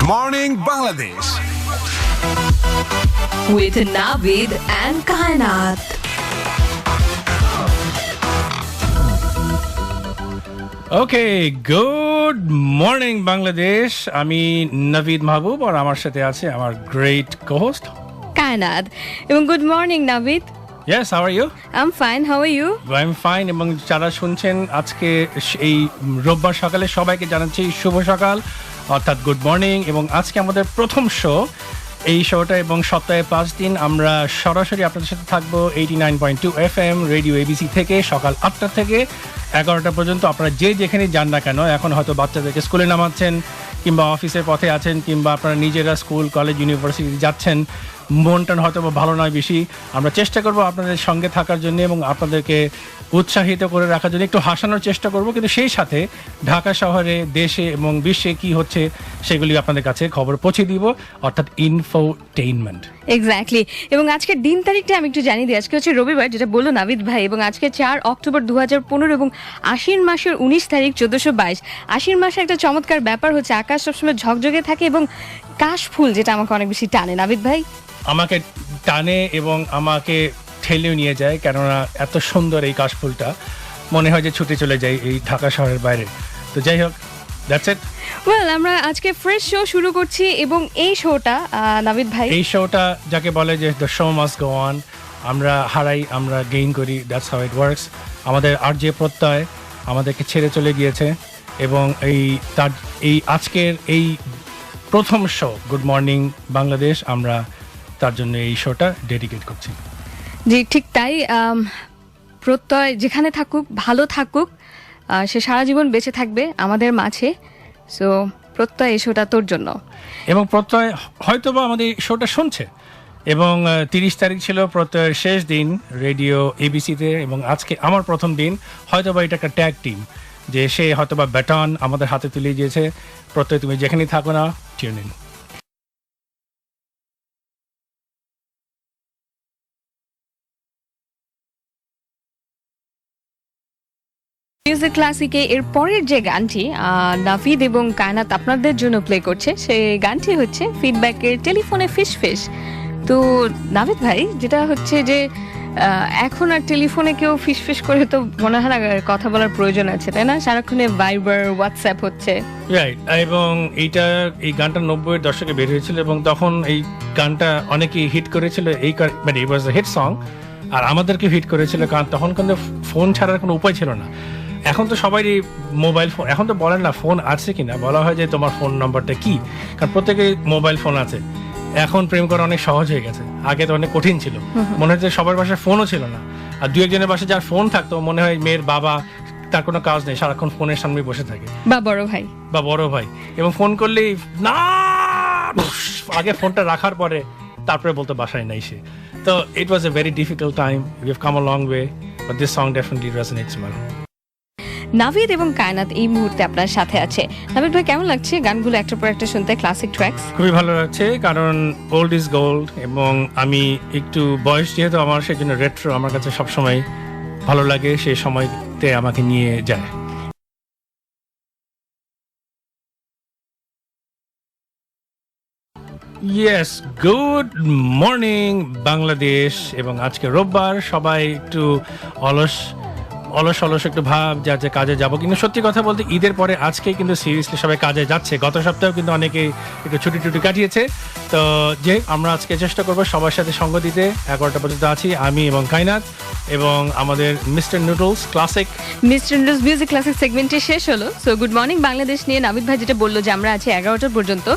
Morning Bangladesh with Navid and Kainat. Okay, good morning Bangladesh. আমি নভীদ মাহবুব আর আমার সাথে আছে আমার great co-host Kainat. Good morning, Navid. Yes, how are you? I'm fine. How are you? I'm fine এবং যারা শুনছেন আজকে এই রোববার সকালে সবাইকে জানাচ্ছি শুভ সকাল অর্থাৎ গুড মর্নিং এবং আজকে আমাদের প্রথম শো এই শোটা এবং সপ্তাহে 5 দিন আমরা সরাসরি আপনাদের সাথে থাকবো 89.2 FM রেডিও এবিসি থেকে সকাল 8টা থেকে 11টা পর্যন্ত আপনারা যে যেখানে যান না কেন এখন হয়তো বাচ্চাদেরকে স্কুলে নামাচ্ছেন কিংবা অফিসের পথে আছেন কিংবা আপনারা নিজেরা স্কুল কলেজ ইউনিভার্সিটি যাচ্ছেন মনটা হয়তো ভালো নয় বেশি আমরা চেষ্টা করব আপনাদের সঙ্গে থাকার জন্য এবং আপনাদেরকে উৎসাহিত করে রাখার জন্য একটু হাসানোর চেষ্টা করব কিন্তু সেই সাথে ঢাকা শহরে দেশে এবং বিশ্বে কি হচ্ছে সেগুলি আপনাদের কাছে খবর পৌঁছে দিব অর্থাৎ ইনফোটেইনমেন্ট এক্স্যাক্টলি এবং আজকের দিন তারিখটা আমি একটু জানিয়ে দিই আজকে হচ্ছে রবিবার যেটা বললো নাভিদ ভাই এবং আজকে 4 অক্টোবর 2015 এবং আশ্বিন মাসের 19 তারিখ 1422 আশ্বিন মাসে একটা চমৎকার ব্যাপার হচ্ছে আকাশ সবসময় ঝকঝকে থাকে এবং কাশফুল যেটা আমাকে অনেক বেশি টানে নাভিদ ভাই আমাকে টানে এবং আমাকে ঠেলেও নিয়ে যায় কেননা এত সুন্দর এই কাশফুলটা মনে হয় যে ছুটে চলে যায় এই ঢাকা শহরের বাইরে তো যাই হোক দ্যাটস ইট ওয়েল আমরা আজকে ফ্রেশ শো শুরু করছি এবং এই শোটা নাভিদ ভাই এই শোটা যাকে বলে যে the show must go on আমরা হারাই আমরা গেইন করি দ্যাটস হাউ ইট ওয়ার্কস আমাদের আর যে প্রত্যয় আমাদেরকে ছেড়ে চলে গিয়েছে এবং এই আজকের এই প্রথম শো গুড মর্নিং বাংলাদেশ আমরা তার জন্য এই শোটা ডেডিকেট করছি জি ঠিক তাই প্রত্যয় যেখানে থাকুক ভালো থাকুক সে সারা জীবন বেঁচে থাকবে আমাদের মাঝে সো প্রত্যয় এই শোটা তোর জন্য এবং প্রত্যয় হয়তোবা আমাদের এই শোটা শুনছে এবং 30 তারিখ ছিল প্রত্যয়ের শেষ দিন রেডিও এবিসিতে এবং আজকে আমার প্রথম দিন হয়তোবা এটা একটা ট্যাগ টিম যে সে হয়তোবা ব্যাটন আমাদের হাতে তুলে দিয়েছে প্রত্যয় তুমি যেখানেই থাকো না টিউন ইন মিউজিক ক্লাসিকে এর পরের যে গানটি নাভিদ এবং কায়নাত আপনাদের জন্য প্লে করছে সেই গানটি হচ্ছে ফিডব্যাকের টেলিফোনে ফিশ ফিশ তো নাভিদ ভাই যেটা হচ্ছে যে এখন আর টেলিফোনে কেউ ফিশ ফিশ করে তো মনে হয় না কথা বলার প্রয়োজন আছে তাই না সারাক্ষণে ভাইবার হোয়াটসঅ্যাপ হচ্ছে রাইট এবং এই গানটা 90-এর দশকে বের হয়েছিল এবং তখন এই গানটা অনেকেই হিট করেছিল এই মানে ইট ওয়াজ আ হিট সং আর আমাদেরকে হিট করেছিল কারণ তখন কিন্তু ফোন ছাড়ার কোনো উপায় ছিল না এখন তো সবারই মোবাইল ফোন এখন তো বলেন না ফোন আছে কিনা বলা হয় যে তোমার ফোন নাম্বারটা কি কারণ প্রত্যেকের মোবাইল ফোন আছে এখন প্রেম করা অনেক সহজ হয়ে গেছে আগে তো অনেক কঠিন ছিল মনে হচ্ছে সবার বাসায় ফোনও ছিল না আর দু একজনের বাসায় যার ফোন থাকতো মনে হয় মেয়ের বাবা তার কোনো কাজ নেই সারাক্ষণ ফোনের সামনে বসে থাকে বা বড় ভাই এবং ফোন করলেই না আগে ফোনটা রাখার পরে তারপরে বলতো বাসায় নাই সে তো it was a very difficult time we have come a long way but this song definitely resonates well Navid এবং কায়নাত এই মুহূর্তে আপনার সাথে আছে নাভিদ ভাই কেমন লাগছে গানগুলো একটার পর একটা শুনতে ক্লাসিক ট্র্যাকস খুবই ভালো লাগছে কারণ ওল্ড ইজ গোল্ড এবং আমি একটু বয়স যেহেতু আমার সেই জন্য রেট্রো আমার কাছে সবসময় ভালো লাগে সেই সময়তে আমাকে নিয়ে যায় ইয়েস গুড মর্নিং বাংলাদেশ এবং আজকে রোববার সবাই একটু অলস একটু ভাব যে কাজে যাবো কিন্তু সত্যি কথা বলতে ঈদের পরে আজকে কিন্তু সিরিয়াসলি সবাই কাজে যাচ্ছে গত সপ্তাহেও কিন্তু অনেকে একটু ছুটি কাটিয়েছে তো যে আমরা আজকে চেষ্টা করবো সবার সাথে সঙ্গ দিতে 11টা পর্যন্ত আছি আমি এবং কায়নাত এবং আমাদের মিস্টার নুডলস মিউজিক ক্লাসিক সেগমেন্টে শেষ হলো সো গুড মর্নিং বাংলাদেশ নিয়ে নাভিদ ভাই যেটা বললো যে আমরা আছি 11টা পর্যন্ত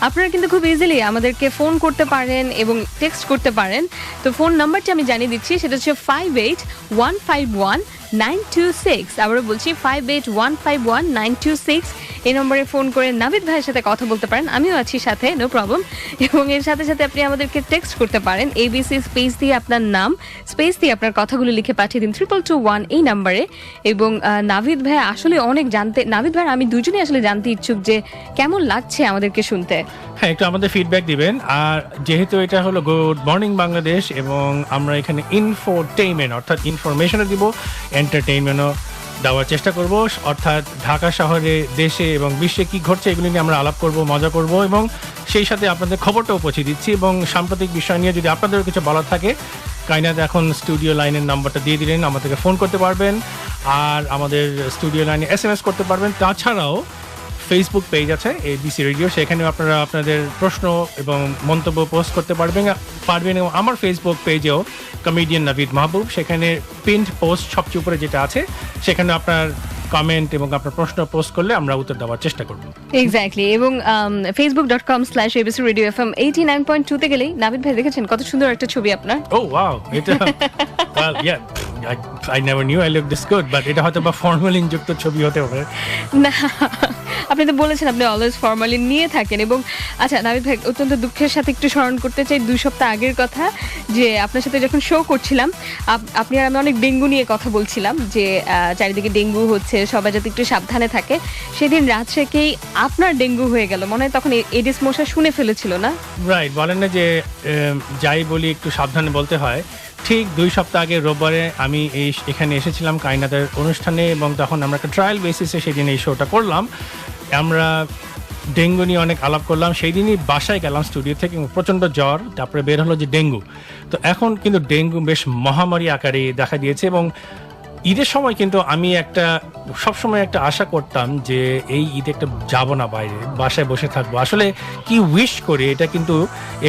আপনারা কিন্তু খুব ইজিলি আমাদেরকে ফোন করতে পারেন এবং টেক্সট করতে পারেন তো ফোন নাম্বারটি আমি জানিয়ে দিচ্ছি সেটা হচ্ছে 58151926 আবারও বলছি 58151926 এই নম্বরে ফোন করে নাভিদ ভাইয়ের সাথে কথা বলতে পারেন আমিও আছি সাথে নো প্রবলেম এবং এর সাথে সাথে আপনি আমাদেরকে টেক্সট করতে পারেন এবিসি স্পেস দিয়ে আপনার নাম স্পেস দিয়ে আপনার কথাগুলো লিখে পাঠিয়ে দিন 2221 এই নাম্বারে এবং নাভিদ ভাই আসলে অনেক নাভিদ ভাই আমি দুজনেই আসলে জানতে ইচ্ছুক যে কেমন লাগছে আমাদেরকে শুনতে হ্যাঁ একটু আমাদের ফিডব্যাক দিবেন আর যেহেতু এটা হলো গুড মর্নিং বাংলাদেশ এবং আমরা এখানে ইনফোটেইনমেন্ট অর্থাৎ ইনফরমেশনও দিব এন্টারটেইনমেন্টও দেওয়ার চেষ্টা করব, অর্থাৎ ঢাকা শহরে, দেশে এবং বিশ্বে কি ঘটছে এগুলো নিয়ে আমরা আলাপ করব, মজা করব এবং সেই সাথে আপনাদের খবরটাও পৌঁছে দিচ্ছি। এবং সাম্প্রতিক বিষয় নিয়ে যদি আপনাদেরও কিছু বলার থাকে, কাইনাত এখন স্টুডিও লাইনের নাম্বারটা দিয়ে দিলেন, আমাদেরকে ফোন করতে পারবেন আর আমাদের স্টুডিও লাইনে SMS করতে পারবেন। তাছাড়াও ফেসবুক পেজ আছে ABC রেডিও, সেখানেও আপনারা আপনাদের প্রশ্ন এবং মন্তব্য পোস্ট করতে পারবেন এবং আমার ফেসবুক পেজেও কমেডিয়ান নাভিদ মাহবুব, সেখানে পিন্ড পোস্ট সবচেয়ে উপরে যেটা আছে সেখানে আপনার কমেন্ট এবং আপনার প্রশ্ন পোস্ট করলে আমরা উত্তর দেওয়ার চেষ্টা করব। এক্স্যাক্টলি। এবং facebook.com/abcradiofm 89.2 তে গেলেই নাভিদ ভাই দেখেছেন কত সুন্দর একটা ছবি আপনার। ও ওয়াও, এটা well yeah I never knew I looked this good, but এটা হয়তো বা ফর্মালিন যুক্ত ছবি হতে পারে। না, আপনি তো বলেছেন আপনি অলওয়েজ ফর্মালি নিয়ে থাকেন। এবং আচ্ছা নাভিদ ভাই, অত্যন্ত দুঃখের সাথে একটু স্মরণ করতে চাই 2 সপ্তাহ আগের কথা, যে আপনার সাথে যখন শো করছিলাম আপনি আর আমি অনেক ডেঙ্গু নিয়ে কথা বলছিলাম, যে চারিদিকে ডেঙ্গু হচ্ছে, সবাই যাতে একটু সাবধানে থাকে। সেদিন রাত থেকেই আপনার ডেঙ্গু হয়ে গেল, মনে হয় তখন এডিস মশা শুনে ফেলেছিল না? রাইট, বলেন না যে যাই বলি একটু সাবধানে বলতে হয়। ঠিক 2 সপ্তাহ আগে রোববারে আমি এখানে এসেছিলাম কাইনাতের অনুষ্ঠানে এবং তখন আমরা একটা ট্রায়াল বেসিসে সেদিন এই শোটা করলাম। আমরা ডেঙ্গু নিয়ে অনেক আলাপ করলাম। সেই দিনই বাসায় গেলাম স্টুডিও থেকে, প্রচণ্ড জ্বর, তারপরে বের হলো যে ডেঙ্গু। তো এখন কিন্তু ডেঙ্গু বেশ মহামারী আকারে দেখা দিয়েছে এবং ঈদের সময় কিন্তু আমি সবসময় একটা আশা করতাম যে এই ঈদে একটা যাবো না বাইরে, বাসায় বসে থাকবো। আসলে কি উইশ করে এটা কিন্তু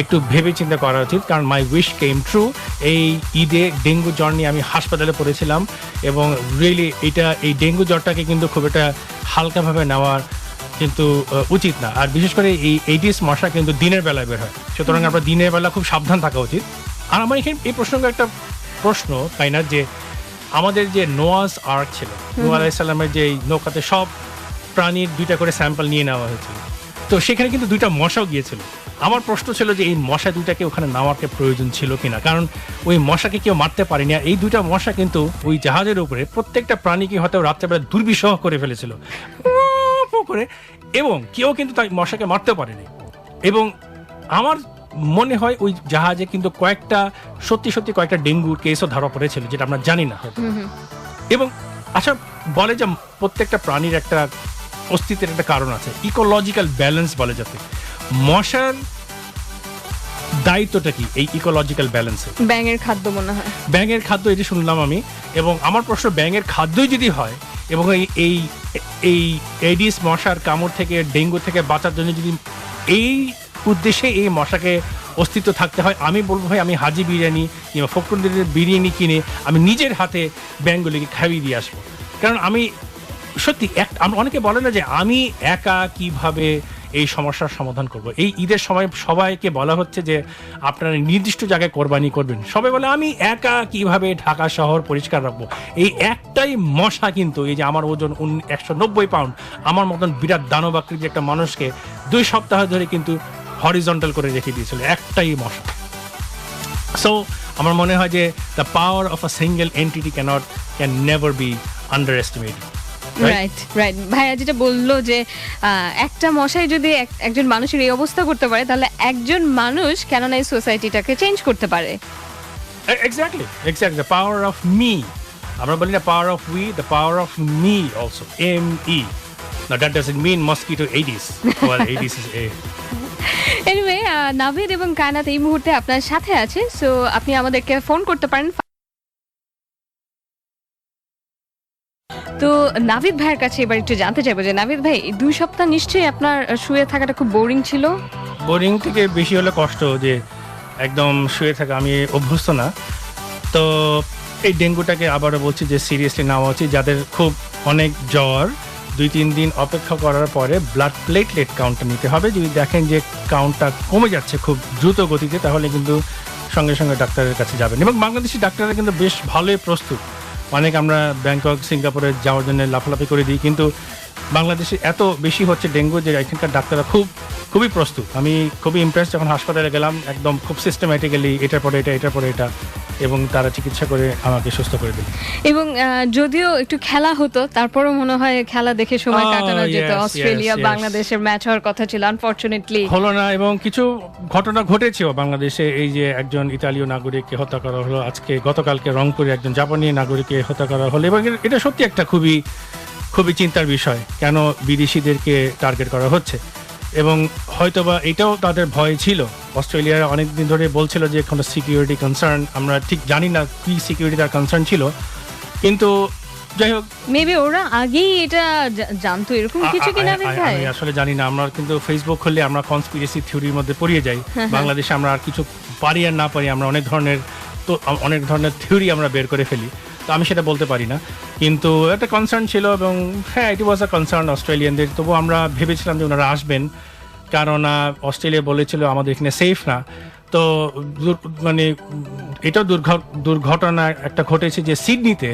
একটু ভেবে চিন্তা করা উচিত, কারণ মাই উইশ কেম ট্রু। এই ঈদে ডেঙ্গু জ্বর নিয়ে আমি হাসপাতালে পড়েছিলাম এবং রিয়েলি এই ডেঙ্গু জ্বরটাকে কিন্তু খুব একটা হালকাভাবে নেওয়ার কিন্তু উচিত না। আর বিশেষ করে এই এইডিস মশা কিন্তু দিনের বেলায় বের হয়, সুতরাং আমরা দিনের বেলা খুব সাবধান থাকা উচিত। আর আমার এখানে এই প্রসঙ্গে একটা প্রশ্ন, তাই না, যে আমাদের যে নোয়াজ আর্ক ছিল, নূহ আলাইহিস সালামের যে নৌকাতে সব প্রাণীর 2টা করে স্যাম্পল নিয়ে নেওয়া হয়েছিল, তো সেখানে কিন্তু 2টা মশাও গিয়েছিল। আমার প্রশ্ন ছিল যে এই মশা 2টাকে ওখানে নেওয়ার প্রয়োজন ছিল কিনা, কারণ ওই মশাকে কেউ মারতে পারেনি। আর এই 2টা মশা কিন্তু ওই জাহাজের উপরে প্রত্যেকটা প্রাণীকে হয়তো রাত্রেবেলা দুর্বিষহ করে ফেলেছিল করে, এবং কেউ কিন্তু তাই মশাকে মারতে পারেনি। এবং আমার মনে হয় ওই জাহাজে কিন্তু সত্যি কয়েকটা ডেঙ্গুর কেসও ধরা পড়েছিল, যেটা আমরা জানি না হয়তো। এবং আচ্ছা, বলে যে প্রত্যেকটা প্রাণীর একটা অস্তিত্বের একটা কারণ আছে, ইকোলজিক্যাল ব্যালেন্স বলে, যাতে মশার দায়িত্বটা কি এই ইকোলজিক্যাল ব্যালেন্সে? ব্যাঙের খাদ্য মনে হয়, ব্যাঙের খাদ্য, এটি শুনলাম আমি। এবং আমার প্রশ্ন, ব্যাঙের খাদ্যই যদি হয় এবং এই এডিস মশার কামড় থেকে, ডেঙ্গু থেকে বাঁচার জন্য যদি এই উদ্দেশ্যে এই মশাকে অস্তিত্ব থাকতে হয়, আমি বলবো ভাই আমি হাজি বিরিয়ানি কিংবা ফখরুদ্দিনের বিরিয়ানি কিনে আমি নিজের হাতে ব্যাঙগুলিকে খাইয়ে দিয়ে আসবো। কারণ আমি সত্যি অনেকে বলে না যে আমি একা কিভাবে এই সমস্যার সমাধান করব। এই ঈদের সময় সবাইকে বলা হচ্ছে যে আপনারা নির্দিষ্ট জায়গায় কোরবানি করবেন, সবাই বলে আমি একা কিভাবে ঢাকা শহর পরিষ্কার রাখবো। এই একটাই মশা কিন্তু, এই যে আমার ওজন 190 পাউন্ড, আমার মতন বিরাট দানবাকৃতি একটা মানুষকে 2 সপ্তাহ ধরে কিন্তু হরিজন্টাল করে রেখে দিয়েছিল একটাই মশা। সো আমার মনে হয় যে the power of a single entity can never be under estimated. Right. ভাইয়া যেটা বললো যে একটা মশাই যদি একজন মানুষের এই অবস্থা করতে পারে, তাহলে একজন মানুষ কেন না এই সোসাইটিটাকে চেঞ্জ করতে পারে। Exactly the power of me. আমরা বলি না power of we, the power of me also, ME. Now that doesn't mean mosquito Aedes. Well, Aedes is A. Anyway, Navid এবং কায়নাত এই মুহূর্তে আপনার সাথে আছে, সো আপনি আমাদেরকে ফোন করতে পারেন। তো নাভিদ ভাইয়ের কাছে এবার একটু জানতে চাইবো যে নাভিদ ভাই, 2 সপ্তাহ নিশ্চয়ই আপনার শুয়ে থাকাটা খুব বোরিং ছিল। বোরিং থেকে বেশি হলে কষ্ট, যে একদম শুয়ে থাকা আমি অভ্যস্ত না। তো এই ডেঙ্গুটাকে আবারও বলছি যে সিরিয়াসলি নেওয়া উচিত। যাদের খুব অনেক জ্বর, 2-3 দিন অপেক্ষা করার পরে ব্লাড প্লেটলেট কাউন্টটা নিতে হবে। যদি দেখেন যে কাউন্টটা কমে যাচ্ছে খুব দ্রুত গতিতে, তাহলে কিন্তু সঙ্গে সঙ্গে ডাক্তারের কাছে যাবেন। এবং বাংলাদেশি ডাক্তাররা কিন্তু বেশ ভালোই প্রস্তুত। অনেক আমরা ব্যাংকক, সিঙ্গাপুরে যাওয়ার জন্য লাফালাফি করে দিই, কিন্তু বাংলাদেশে এত বেশি হচ্ছে ডেঙ্গু যে এখানকার ডাক্তাররা খুবই প্রস্তুত। আমি খুবই ইমপ্রেস যখন হাসপাতালে গেলাম, একদম খুব সিস্টেম্যাটিক্যালি এটার পরে এটা, এটার পরে এটা। এবং তারা চিকিৎসা করে আমাকে সুস্থ করে দিল। এবং যদিও একটু খেলা হতো, তারপরও মনে হয় খেলা দেখে সময় কাটানো যেত। অস্ট্রেলিয়া বাংলাদেশের ম্যাচ হওয়ার কথা ছিল, আনফরচুনেটলি হলো না। এবং কিছু ঘটনা ঘটেছেও বাংলাদেশে, এই যে একজন ইতালীয় নাগরিককে হত্যা করা হলো, আজকে গতকালকে রংপুরে একজন জাপানি নাগরিককে হত্যা করা হলো, এবং এটা সত্যি একটা খুবই খুবই চিন্তার বিষয়, কেন বিদেশিদেরকে টার্গেট করা হচ্ছে। এবং হয়তোবা এটাও তাদের ভয় ছিল। অস্ট্রেলিয়ার অনেকদিন ধরে বলছিল যে কোনো সিকিউরিটি কনসার্ন, আমরা ঠিক জানি না কি সিকিউরিটি তার কনসার্ন ছিল, কিন্তু যাই হোক, মেবি ওরা আগেই এটা জানতো, এরকম কিছু কিনা ভাই আমি আসলে জানি না। আমরা কিন্তু ফেসবুক খুললে আমরা কনস্পিরেসি থিওরির মধ্যে পড়িয়ে যাই। বাংলাদেশে আমরা আর কিছু পারি আর না পারি, আমরা অনেক ধরনের থিওরি আমরা বের করে ফেলি, তো আমি সেটা বলতে পারি না। কিন্তু একটা কনসার্ন ছিল, এবং হ্যাঁ, ইট ওয়াজ আ কনসার্ন অস্ট্রেলিয়ানদের। তবু আমরা ভেবেছিলাম যে ওনারা আসবেন, কারণ অস্ট্রেলিয়া বলেছিল আমাদের এখানে সেফ না। তো মানে এটাও দুর্ঘটনা একটা ঘটেছে যে সিডনিতে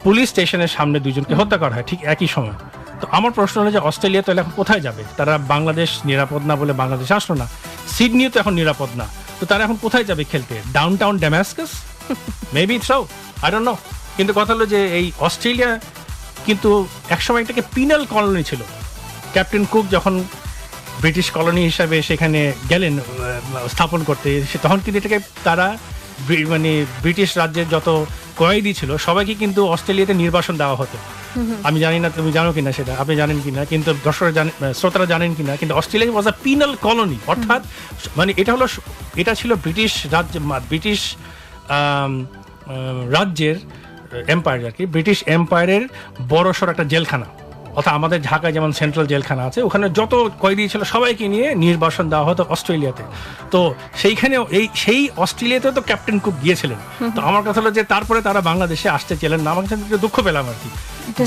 পুলিশ স্টেশনের সামনে দুজনকে হত্যা করা হয় ঠিক একই সময়। তো আমার প্রশ্ন হলো যে অস্ট্রেলিয়া তো এখন কোথায় যাবে? তারা বাংলাদেশ নিরাপদ না বলে বাংলাদেশ আসলো না, সিডনিও তো এখন নিরাপদ না, তো তারা এখন কোথায় যাবে খেলতে? Downtown Damascus? Maybe it's so, I don't know. কিন্তু কথা হলো যে এই অস্ট্রেলিয়া কিন্তু একসময় এটাকে পিনাল কলোনি ছিল। ক্যাপ্টেন কুক যখন ব্রিটিশ কলোনি হিসাবে সেখানে গেলেন স্থাপন করতে, তখন কিন্তু এটাকে তারা মানে ব্রিটিশ রাজ্যের যত কয়েদি ছিল সবাইকে কিন্তু অস্ট্রেলিয়াতে নির্বাসন দেওয়া হতো। আমি জানি না তুমি জানো কিনা সেটা, আপনি জানেন কিনা, কিন্তু দর্শকরা শ্রোতারা জানেন কিনা, কিন্তু অস্ট্রেলিয়া ওয়াজ আ পিনাল কলোনি। অর্থাৎ মানে এটা ছিল ব্রিটিশ রাজ্যের এম্পায়ার আর কি, ব্রিটিশ এম্পায়ারের বড়সড় একটা জেলখানা। অর্থাৎ আমাদের ঢাকায় যেমন সেন্ট্রাল জেলখানা আছে, ওখানে যত কয়েদি ছিল সবাইকে নিয়ে নির্বাসন দেওয়া হতো অস্ট্রেলিয়াতে। তো সেইখানেও সেই অস্ট্রেলিয়াতে তো ক্যাপ্টেন কুক গিয়েছিলেন। তো আমার কথা হলো যে তারপরে তারা বাংলাদেশে আসতে চাইলেন না। আমার কাছে দুঃখ পেলাম আর কি,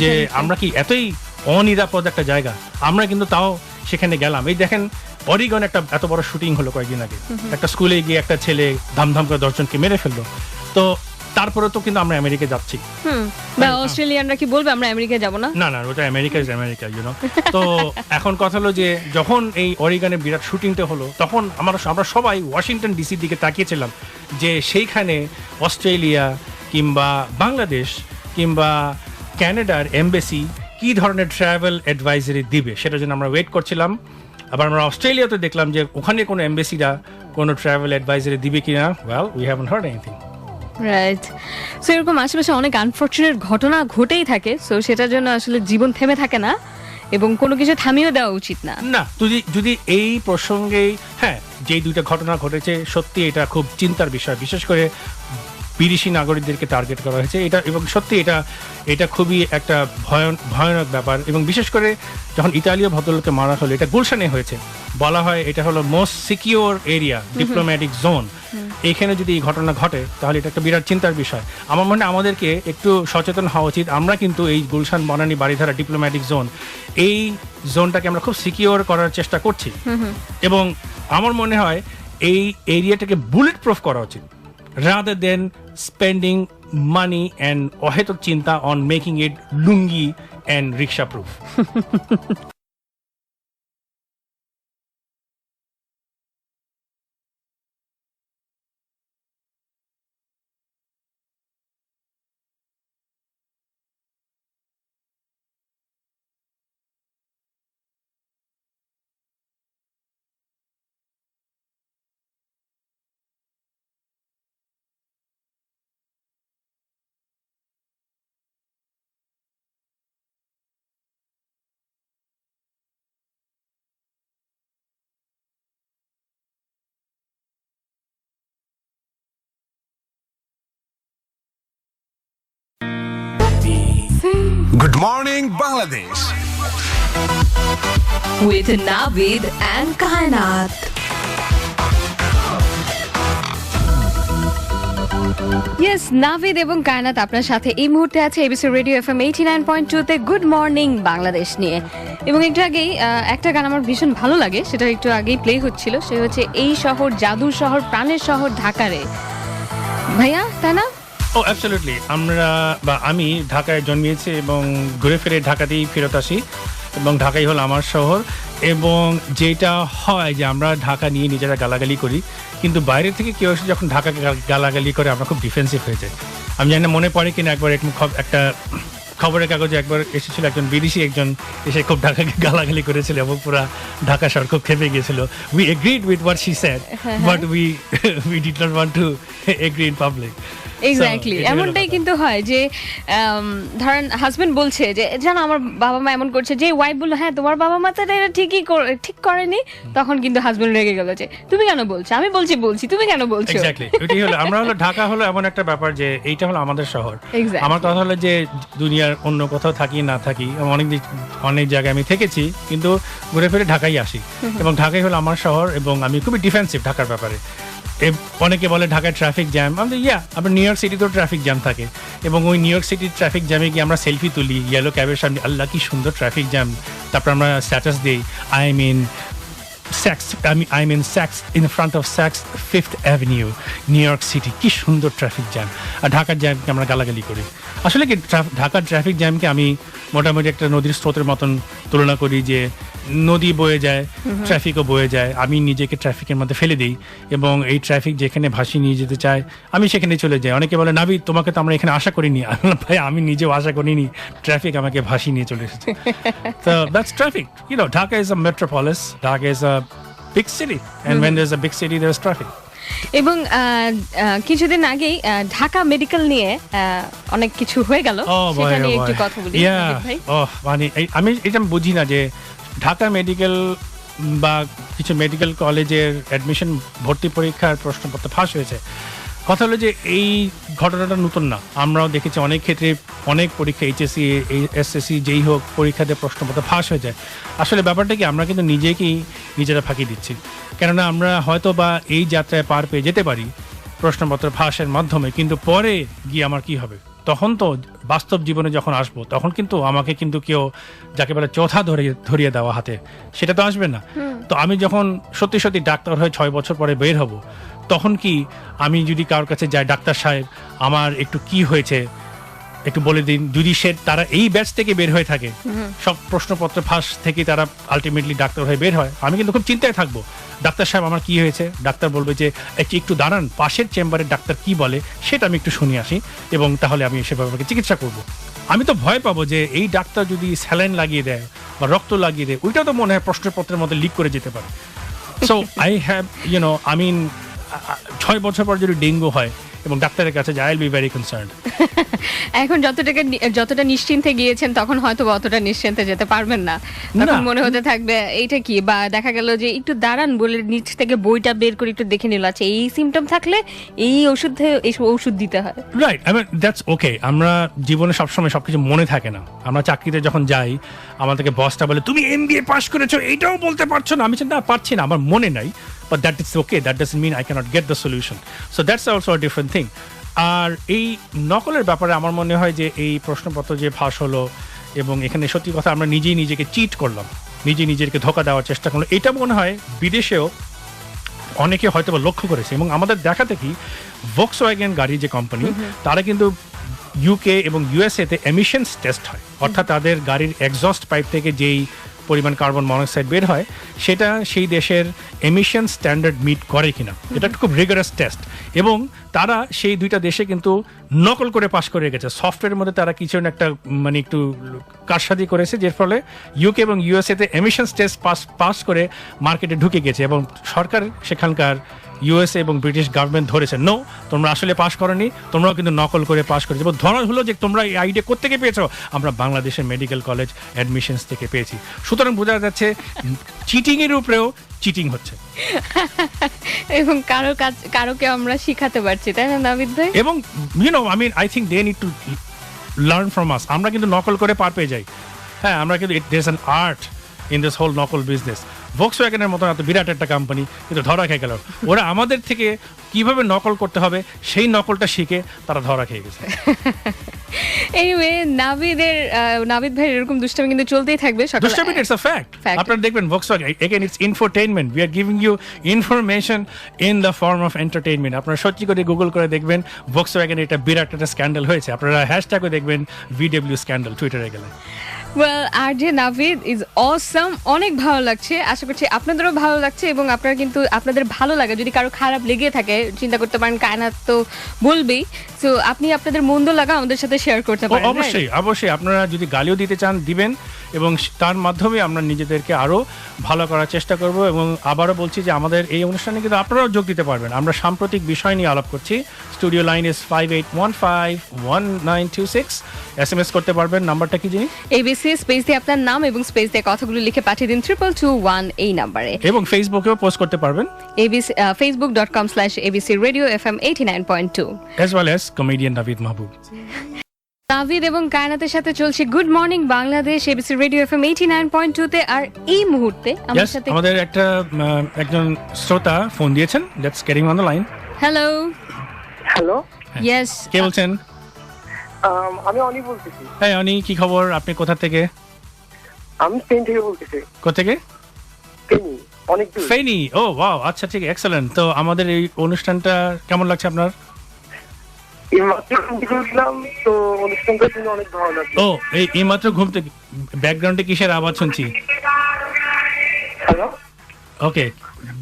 যে আমরা কি এতই অনিরাপদ একটা জায়গা, আমরা কিন্তু তাও সেখানে গেলাম। এই দেখেন অরিগন একটা এত বড় শুটিং হলো কয়েকদিন আগে, একটা স্কুলে গিয়ে একটা ছেলে ধামধাম করে 10 জনকে মেরে ফেললো। তো তারপরে তো কিন্তু আমরা আমেরিকা যাচ্ছি। বা অস্ট্রেলিয়ানরা কি বলবে আমরা আমেরিকা যাব না? না, ওটা আমেরিকা ইউ নো। তো এখন কথা হলো যে যখন এই অরিগনের বিরাট শুটিংটা হলো, তখন আমরা সবাই ওয়াশিংটন ডিসির দিকে তাকিয়েছিলাম যে সেইখানে অস্ট্রেলিয়া কিংবা বাংলাদেশ কিংবা ক্যানাডার এমবেসি কি ধরনের ট্রাভেল অ্যাডভাইজারি দিবে, সেটার জন্য আমরা ওয়েট করছিলাম। আবার আমরা অস্ট্রেলিয়াতে দেখলাম যে ওখানে কোনো এমবেসিরা কোনো ট্রাভেল অ্যাডভাইজারি দিবে কিনা, well we haven't hard anything. Right. So এরকম আশেপাশে অনেক আনফরচুনেট ঘটনা ঘটেই থাকে, সো সেটার জন্য আসলে জীবন থেমে থাকে না, এবং কোনো কিছু থামিয়ে দেওয়া উচিত না। না, যদি এই প্রসঙ্গেই, হ্যাঁ, যে দুইটা ঘটনা ঘটেছে সত্যি এটা খুব চিন্তার বিষয়, বিশেষ করে বিদেশি নাগরিকদেরকে টার্গেট করা হয়েছে এটা, এবং সত্যি এটা খুবই একটা ভয়ানক ব্যাপার। এবং বিশেষ করে যখন ইতালীয় ভদ্রলোককে মারা হলো, এটা গুলশানে হয়েছে, বলা হয় এটা হলো most secure area, diplomatic zone. এখানে যদি এই ঘটনা ঘটে তাহলে এটা একটা বিরাট চিন্তার বিষয়। আমার মনে হয় আমাদেরকে একটু সচেতন হওয়া উচিত। আমরা কিন্তু এই গুলশান বনানী বাড়িধারা ডিপ্লোম্যাটিক জোন, এই জোনটাকে আমরা খুব সিকিউর করার চেষ্টা করছি, এবং আমার মনে হয় এই এরিয়াটাকে বুলেট প্রুফ করা উচিত, rather than spending money and অহেতুক চিন্তা on making it lungi and rickshaw proof. Good morning, Bangladesh. With Navid and Kainat. Yes, Navid এবং কায়নাত আপনার সাথে এই মুহূর্তে আছে এবিসি রেডিও এফএম 89.2 তে গুড মর্নিং বাংলাদেশ নিয়ে। এবং একটু আগেই একটা গান আমার ভীষণ ভালো লাগে, সেটা একটু আগেই প্লে হচ্ছিল, সে হচ্ছে এই শহর জাদুর শহর প্রাণের শহর ঢাকারে। ভাইয়া, তাই না? ও অ্যাবসলিউটলি। আমি ঢাকায় জন্মিয়েছি এবং ঘুরে ফিরে ঢাকাতেই ফেরত আসি, এবং ঢাকাই হলো আমার শহর। এবং যেটা হয় যে আমরা ঢাকা নিয়ে নিজেরা গালাগালি করি, কিন্তু বাইরে থেকে কেউ এসে যখন ঢাকাকে গালাগালি করে আমরা খুব ডিফেন্সিভ হয়ে যাই। আমি জানি না মনে পড়ে কিনা, একবার একটা খবরের কাগজে একবার এসেছিল একজন বিদেশি একজন এসে খুব ঢাকাকে গালাগালি করেছিল এবং পুরো ঢাকা শহর খুব খেপে গিয়েছিল। We agreed with what she said, but we did not want to agri in public. Exactly, এমনটাই কিন্তু হয় যে ধরেন হাজবেন্ড বলছে যে জানো আমার বাবা মা এমন করছে, যে ওয়াইফ বললো হ্যাঁ তোমার বাবা মা তো এটা ঠিক করেনি, তখন কিন্তু হাজবেন্ড রেগে গেল যে তুমি কেন বলছো, আমি বলছি তুমি কেন বলছো। এক্স্যাক্টলি, এটাই হলো আমরা হলো ঢাকা হলো এমন একটা ব্যাপার যে এইটা হলো আমাদের শহর। Exactly. আমার কথা হলো যে দুনিয়ার অন্য কোথাও থাকি না থাকি, অনেক জায়গায় আমি থেকেছি, কিন্তু ঘুরে ফিরে ঢাকাই আসি এবং ঢাকাই হলো আমার শহর এবং আমি খুবই ডিফেন্সিভ ঢাকার ব্যাপারে। অনেকে বলে ঢাকায় ট্রাফিক জ্যাম, আমি আপনার নিউ ইয়র্ক সিটিতেও ট্রাফিক জ্যাম থাকে এবং ওই নিউ ইয়র্ক সিটির ট্রাফিক জ্যামে গিয়ে আমরা সেলফি তুলি ইয়েলো ক্যাবের সামনে, আল্লাহ কি সুন্দর ট্রাফিক জ্যাম, তারপর আমরা স্ট্যাটাস দিই I mean Saks in front of Saks Fifth Avenue, New York City, কি সুন্দর ট্রাফিক জ্যাম। আর ঢাকার জ্যামকে আমরা গালাগালি করি। আসলে কি ঢাকার ট্রাফিক জ্যামকে আমি মোটামুটি একটা নদীর স্রোতের মতন তুলনা করি, যে নদী বয়ে যায়, ট্রাফিকও বয়ে যায়, আমি নিজেকে ট্রাফিকের মধ্যে ফেলে দিই এবং এই ট্রাফিক যেখানে ভাসিয়ে নিয়ে যেতে চায় আমি সেখানে চলে যাই। অনেকে বলে নাবিদ তোমাকে তো আমরা এখানে আশা করিনি। ভাই আমি নিজেও আশা করিনি, ট্রাফিক আমাকে ভাসিয়ে নিয়ে চলে এসেছে। তো that's traffic, you know, Dhaka is a metropolis, Dhaka is a big city, and when there's a big city there's traffic. এবং কিছুদিন আগেই ঢাকা মেডিকেল নিয়ে অনেক কিছু হয়ে গেল, সেটা নিয়ে একটু কথা বলি ভাই। মানে আমি এটা বুঝি না যে ঢাকা মেডিকেল বা কিছু মেডিকেল কলেজের অ্যাডমিশন ভর্তি পরীক্ষার প্রশ্নপত্র ফাঁস হয়েছে। কথা হলো যে এই ঘটনাটা নতুন না, আমরাও দেখেছি অনেক ক্ষেত্রে অনেক পরীক্ষা এইচএসসি এসএসসি যেই হোক পরীক্ষাতে প্রশ্নপত্র ফাঁস হয়ে যায়। আসলে ব্যাপারটা কি আমরা কিন্তু নিজেরা ফাঁকি দিচ্ছি, কেননা আমরা হয়তো বা এই যাত্রায় পার পেয়ে যেতে পারি প্রশ্নপত্র ফাঁসের মাধ্যমে, কিন্তু পরে গিয়ে আমার কি হবে? তখন তো বাস্তব জীবনে যখন আসবো তখন কিন্তু আমাকে কিন্তু কেউ যাকে বলে চোথা ধরিয়ে দেওয়া হাতে, সেটা তো আসবে না। তো আমি যখন সত্যি সত্যি ডাক্তার হয়ে 6 বছর পরে বের হব, তখন কি আমি যদি কারোর কাছে যাই, ডাক্তার সাহেব আমার একটু কি হয়েছে একটু বলে দিন, যদি তারা এই ব্যাচ থেকে বের হয়ে থাকে, সব প্রশ্নপত্র ফাঁস থেকে তারা আলটিমেটলি ডাক্তার হয়ে বের হয়, আমি কিন্তু খুব চিন্তায় থাকবো ডাক্তার সাহেব আমার কি হয়েছে। ডাক্তার বলবে যে একটু দাঁড়ান, পাশের চেম্বারের ডাক্তার কি বলে সেটা আমি একটু শুনে আসি এবং তাহলে আমি সেভাবে চিকিৎসা করব। আমি তো ভয় পাবো যে এই ডাক্তার যদি স্যালাইন লাগিয়ে দেয় বা রক্ত লাগিয়ে দেয়, ওইটাও তো মনে হয় প্রশ্নপত্রের মধ্যে লিক করে যেতে পারে। So I have I mean 6 বছর পর যদি ডেঙ্গু হয় এবং ডাক্তারের কাছে যাই, I will be very concerned. এখন যতটা নিশ্চিন্তে গিয়েছেন তখন হয়তো অতটা নিশ্চিন্তে যেতে পারবেন না, তখন মনে হতে থাকবে এইটা কি, বা দেখা গেল যে একটু দাঁড়ান বলে নিচ থেকে বইটা বের করে একটু দেখে নিল, আচ্ছা এই সিমটম থাকলে এই ওষুধ দিতে হয়। Right, I mean that's okay. আমরা জীবনে সবসময় সবকিছু মনে থাকে না। আমরা চাকরিতে যখন যাই আমাদেরকে বসটা বলে তুমি এমবিএ পাস করেছো, এইটাও বলতে পারছো না, আমি না পারছি না, আমার মনে নাই, but that is okay, that doesn't mean I cannot get the solution, so that's also a different thing. আর এই নকলের ব্যাপারে আমার মনে হয় যে এই প্রশ্নপত্র যে ফাঁস হলো এবং এখানে সত্যি কথা আমরা নিজেকে চিট করলাম, নিজেকে ধোকা দেওয়ার চেষ্টা করলাম, এটা মনে হয় বিদেশেও অনেকে হয়তো বা লক্ষ্য করেছে। এবং আমাদের দেখা দেখি ভক্সওয়াগন গাড়ি যে কোম্পানি, তারা কিন্তু ইউকে এবং ইউএসএতে এমিশনস টেস্ট হয়, অর্থাৎ তাদের গাড়ির এক্সস্ট পাইপ থেকে যেই পরিমাণ কার্বন মনোক্সাইড বের হয় সেটা সেই দেশের এমিশন স্ট্যান্ডার্ড মিট করে কিনা, এটা একটা খুব রিগারাস টেস্ট। এবং তারা সেই দুইটা দেশে কিন্তু নকল করে পাশ করে গেছে সফটওয়্যারের মধ্যে, তারা কিছু একটা মানে একটু কারসাজি করেছে, যার ফলে ইউকে এবং ইউএসএতে এমিশনস টেস্ট পাস করে মার্কেটে ঢুকে গেছে এবং সরকার সেখানকার ইউএসএ এবং ব্রিটিশ গভর্নমেন্ট ধরেছে নো তোমরা আসলে পাস করনি, তোমরাও কিন্তু নকল করে পাস করেছো। এবং ধরা হলো যে তোমরা এই আইডিয়া কোত্থেকে পেয়েছো, আমরা বাংলাদেশের মেডিকেল কলেজ অ্যাডমিশনস থেকে পেয়েছি। সুতরাং বোঝা যাচ্ছে চিটিং এর উপরেও চিটিং হচ্ছে এবং কারোকে আমরা শিখাতে পারছি, তাই না নাবিদ ভাই? এবং I think they need to learn from us. আমরা কিন্তু নকল করে পার পেয়ে যাই, হ্যাঁ আমরা কিন্তু there is an art in this whole নকল বিজনেস। ভক্সওয়াগনের মতো এত বিরাট একটা কোম্পানি কিন্তু ধরা খেয়ে গেল, ওরা আমাদের থেকে কিভাবে নকল করতে হবে সেই নকলটা শিখে তারা ধরা খেয়ে গেছে। এনিওয়ে নাবিদ ভাই এরকম দুষ্টামি কিন্তু চলতেই থাকবে। দুষ্টামি ইটস আ ফ্যাক্ট। আপনারা দেখবেন Volkswagen again it's infotainment, we are giving you information in the form of entertainment. আপনারা সত্যি করে গুগল করে দেখবেন ভক্সওয়াগন এটা বিরাট একটা স্ক্যান্ডাল হয়েছে, আপনারা হ্যাশট্যাগও দেখবেন ভিডব্লিউ স্ক্যান্ডাল টুইটারে গেলে। Well RJ Navid is awesome, অনেক ভালো লাগছে। আশা করছি আপনাদেরও ভালো লাগছে এবং আপনারা কিন্তু আপনাদের ভালো লাগে যদি কারো খারাপ লেগে থাকে চিন্তা করতে পারেন, কায়নাত তো বলবেই। সো আপনি আপনাদের মন্দ লাগা আমাদের সাথে শেয়ার করতে পারেন। অবশ্যই অবশ্যই আপনারা যদি গালিও দিতে চান দিবেন, এবং তার মাধ্যমে আমরা নিজেদেরকে আরো ভালো করার চেষ্টা করব। এবং আবারও বলছি যে আমাদের এই অনুষ্ঠানে কিন্তু আপনারাও যোগ দিতে পারবেন। আমরা সাম্প্রতিক বিষয় নিয়ে আলাপ করছি। Studio line is 58151926। SMS করতে পারবেন, নাম্বারটা কি জানি? এবিসি স্পেস দিয়ে আপনার নাম এবং স্পেস দিয়ে কথাগুলো লিখে পাঠিয়ে দিন 2221 এই নাম্বারে। এবং ফেসবুকেও পোস্ট করতে পারবেন, ABC facebook.com/ABC Radio FM 89.2 as well as comedian Navid মাহবুব। নাভিদ এবং কায়নাতের সাথে চলছে good morning Bangladesh ABC radio FM 89.2 তে। আর এই মুহূর্তে আমার Yes, সাথে আমাদের একজন শ্রোতা ফোন দিয়েছেন। Let's get him on the line. Hello. Hello, yes, কে বলছেন? আমি অনি বলতেছি। হ্যাঁ অনি, কি খবর? আপনি কোথা থেকে? আমি স্পেন থেকে বলতেছি। কোথা থেকে? ফেনী, অনেক দূর। ফেনী। ও ওয়াও, আচ্ছা ঠিক, এক্সেলেন্ট। তো আমাদের এই অনুষ্ঠানটা কেমন লাগছে আপনার? এইমাত্র উঠলাম, তো অনুষ্ঠানটা শুনে অনেক ভালো লাগলো। ও এই মাত্র ঘুম থেকে ব্যাকগ্রাউন্ডে কিসের আওয়াজ শুনছি? হ্যালো, ওকে,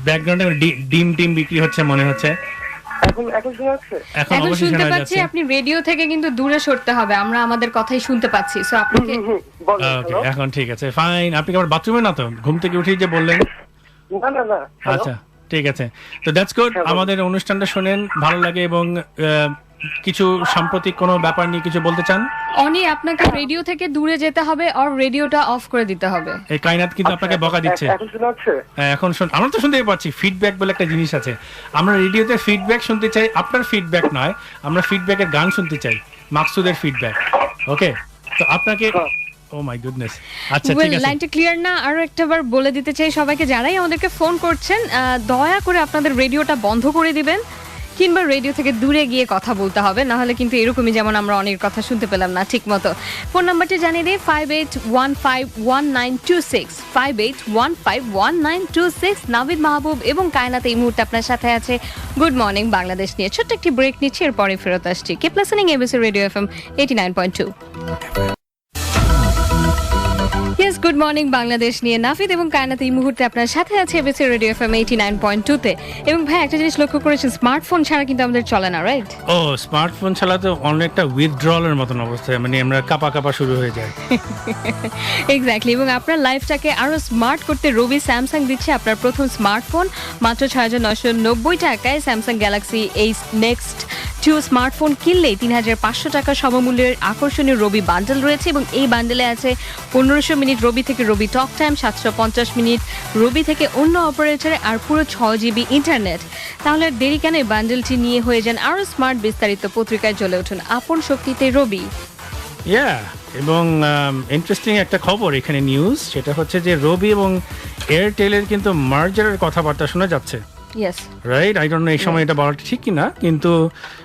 ব্যাকগ্রাউন্ডে ডিম টিম বিক্রি হচ্ছে মনে হচ্ছে। এখন শোনা যাচ্ছে? এখন এখন অবশ্যই শুনতে শোনা পাচ্ছি। যাচ্ছে। আপনি রেডিও থেকে কিন্তু দূরে সরতে হবে, আমরা আমাদের কথাই শুনতে পাচ্ছি। সো আপনাকে বলেন। ওকে, হ্যালো? এখন ঠিক আছে, ফাইন। আপনি কি আবার বাথরুমে না তো? ঘুম থেকে উঠেই যে বললেন। না না না, হ্যালো? আচ্ছা ঠিক আছে, তো দ্যাটস গুড। হ্যাঁ, বলুন। আমাদের অনুষ্ঠানটা শুনেন, ভালো লাগে। এবং কিছু সাম্প্রতিক কোনো ব্যাপার নিয়ে কিছু বলতে চান? অনি আপনাকে রেডিও থেকে দূরে যেতে হবে আর রেডিওটা অফ করে দিতে হবে। এই কায়নাত কিন্তু আপনাকে বকা দিচ্ছে। এখন শোনা যাচ্ছে? হ্যাঁ, এখন আমরা তো শুনতেই পাচ্ছি। ফিডব্যাক বলে একটা জিনিস আছে। আমরা রেডিওতে ফিডব্যাক শুনতে চাই, আপনার ফিডব্যাক নয়। আমরা ফিডব্যাকের গান শুনতে চাই, মাকসুদের ফিডব্যাক। ওকে, তো আপনাকে ও মাই গুডনেস। আচ্ছা ঠিক আছে, লাইনটা ক্লিয়ার না? আরো একটাবার বলে দিতে চাই সবাইকে যারাই আমাদেরকে ফোন করছেন, দয়া করে আপনাদের রেডিওটা বন্ধ করে দিবেন কিংবা রেডিও থেকে দূরে গিয়ে কথা বলতে হবে, না হলে কিন্তু এরকমই যেমন আমরা অনেক কথা শুনতে পেলাম না ঠিক মতো। ফোন নাম্বারটি জানিয়ে দিই 58151926 58151926। নাভিদ মাহবুব এবং কায়নাত এই মুহূর্তে আপনার সাথে আছে গুড মর্নিং বাংলাদেশ নিয়ে। ছোট্ট একটি ব্রেক নিচ্ছি, এরপরে ফেরত আসছি। Keep listening ABC radio FM 89.2। Yes, good morning Bangladesh নিয়ে নাফিদ এবং কায়নাত এই মুহূর্তে আপনার সাথে আছে এবিসি রেডিও এফএম 89.2 তে। এবং ভাই একটা জিনিস লক্ষ্য করেছেন, স্মার্টফোন ছাড়া কিন্তু আমাদের চলে না, রাইট? ও স্মার্টফোন ছাড়া তো অনেকটা উইথড্রলের মতন অবস্থা, মানে আমরা কাপা শুরু হয়ে যায়। এক্স্যাক্টলি। এবং আপনার লাইফটাকে আরো স্মার্ট করতে রবি স্যামসাং দিচ্ছে আপনার প্রথম স্মার্টফোন মাত্র ৬,৯৯০ টাকায়। Samsung Galaxy H next 2 smartphone কিনলেই ৩,৫০০ টাকা সমমূল্যের আকর্ষণীয় রবি বান্ডেল রয়েছে। এবং এই বান্ডেলে আছে 1500 মিনিট রবি থেকে রবি টক টাইম, 750 মিনিট রবি থেকে অন্য অপারেটরে, আর পুরো 6 জিবি ইন্টারনেট। তাহলে দেরি কেন? এই বান্ডেলটি নিয়ে হয়ে যান আরো স্মার্ট। বিস্তারিত পত্রিকায় জ্বলে উঠুন আপন শক্তিতে রবি। এবং ইন্টারেস্টিং একটা খবর এখানে নিউজ, সেটা হচ্ছে যে রবি এবং এয়ারটেলের কিন্তু মার্জারের কথাবার্তা শোনা যাচ্ছে। Yes, right, I don't no এই সময় এটা বলাটা ঠিক কিনা, কিন্তু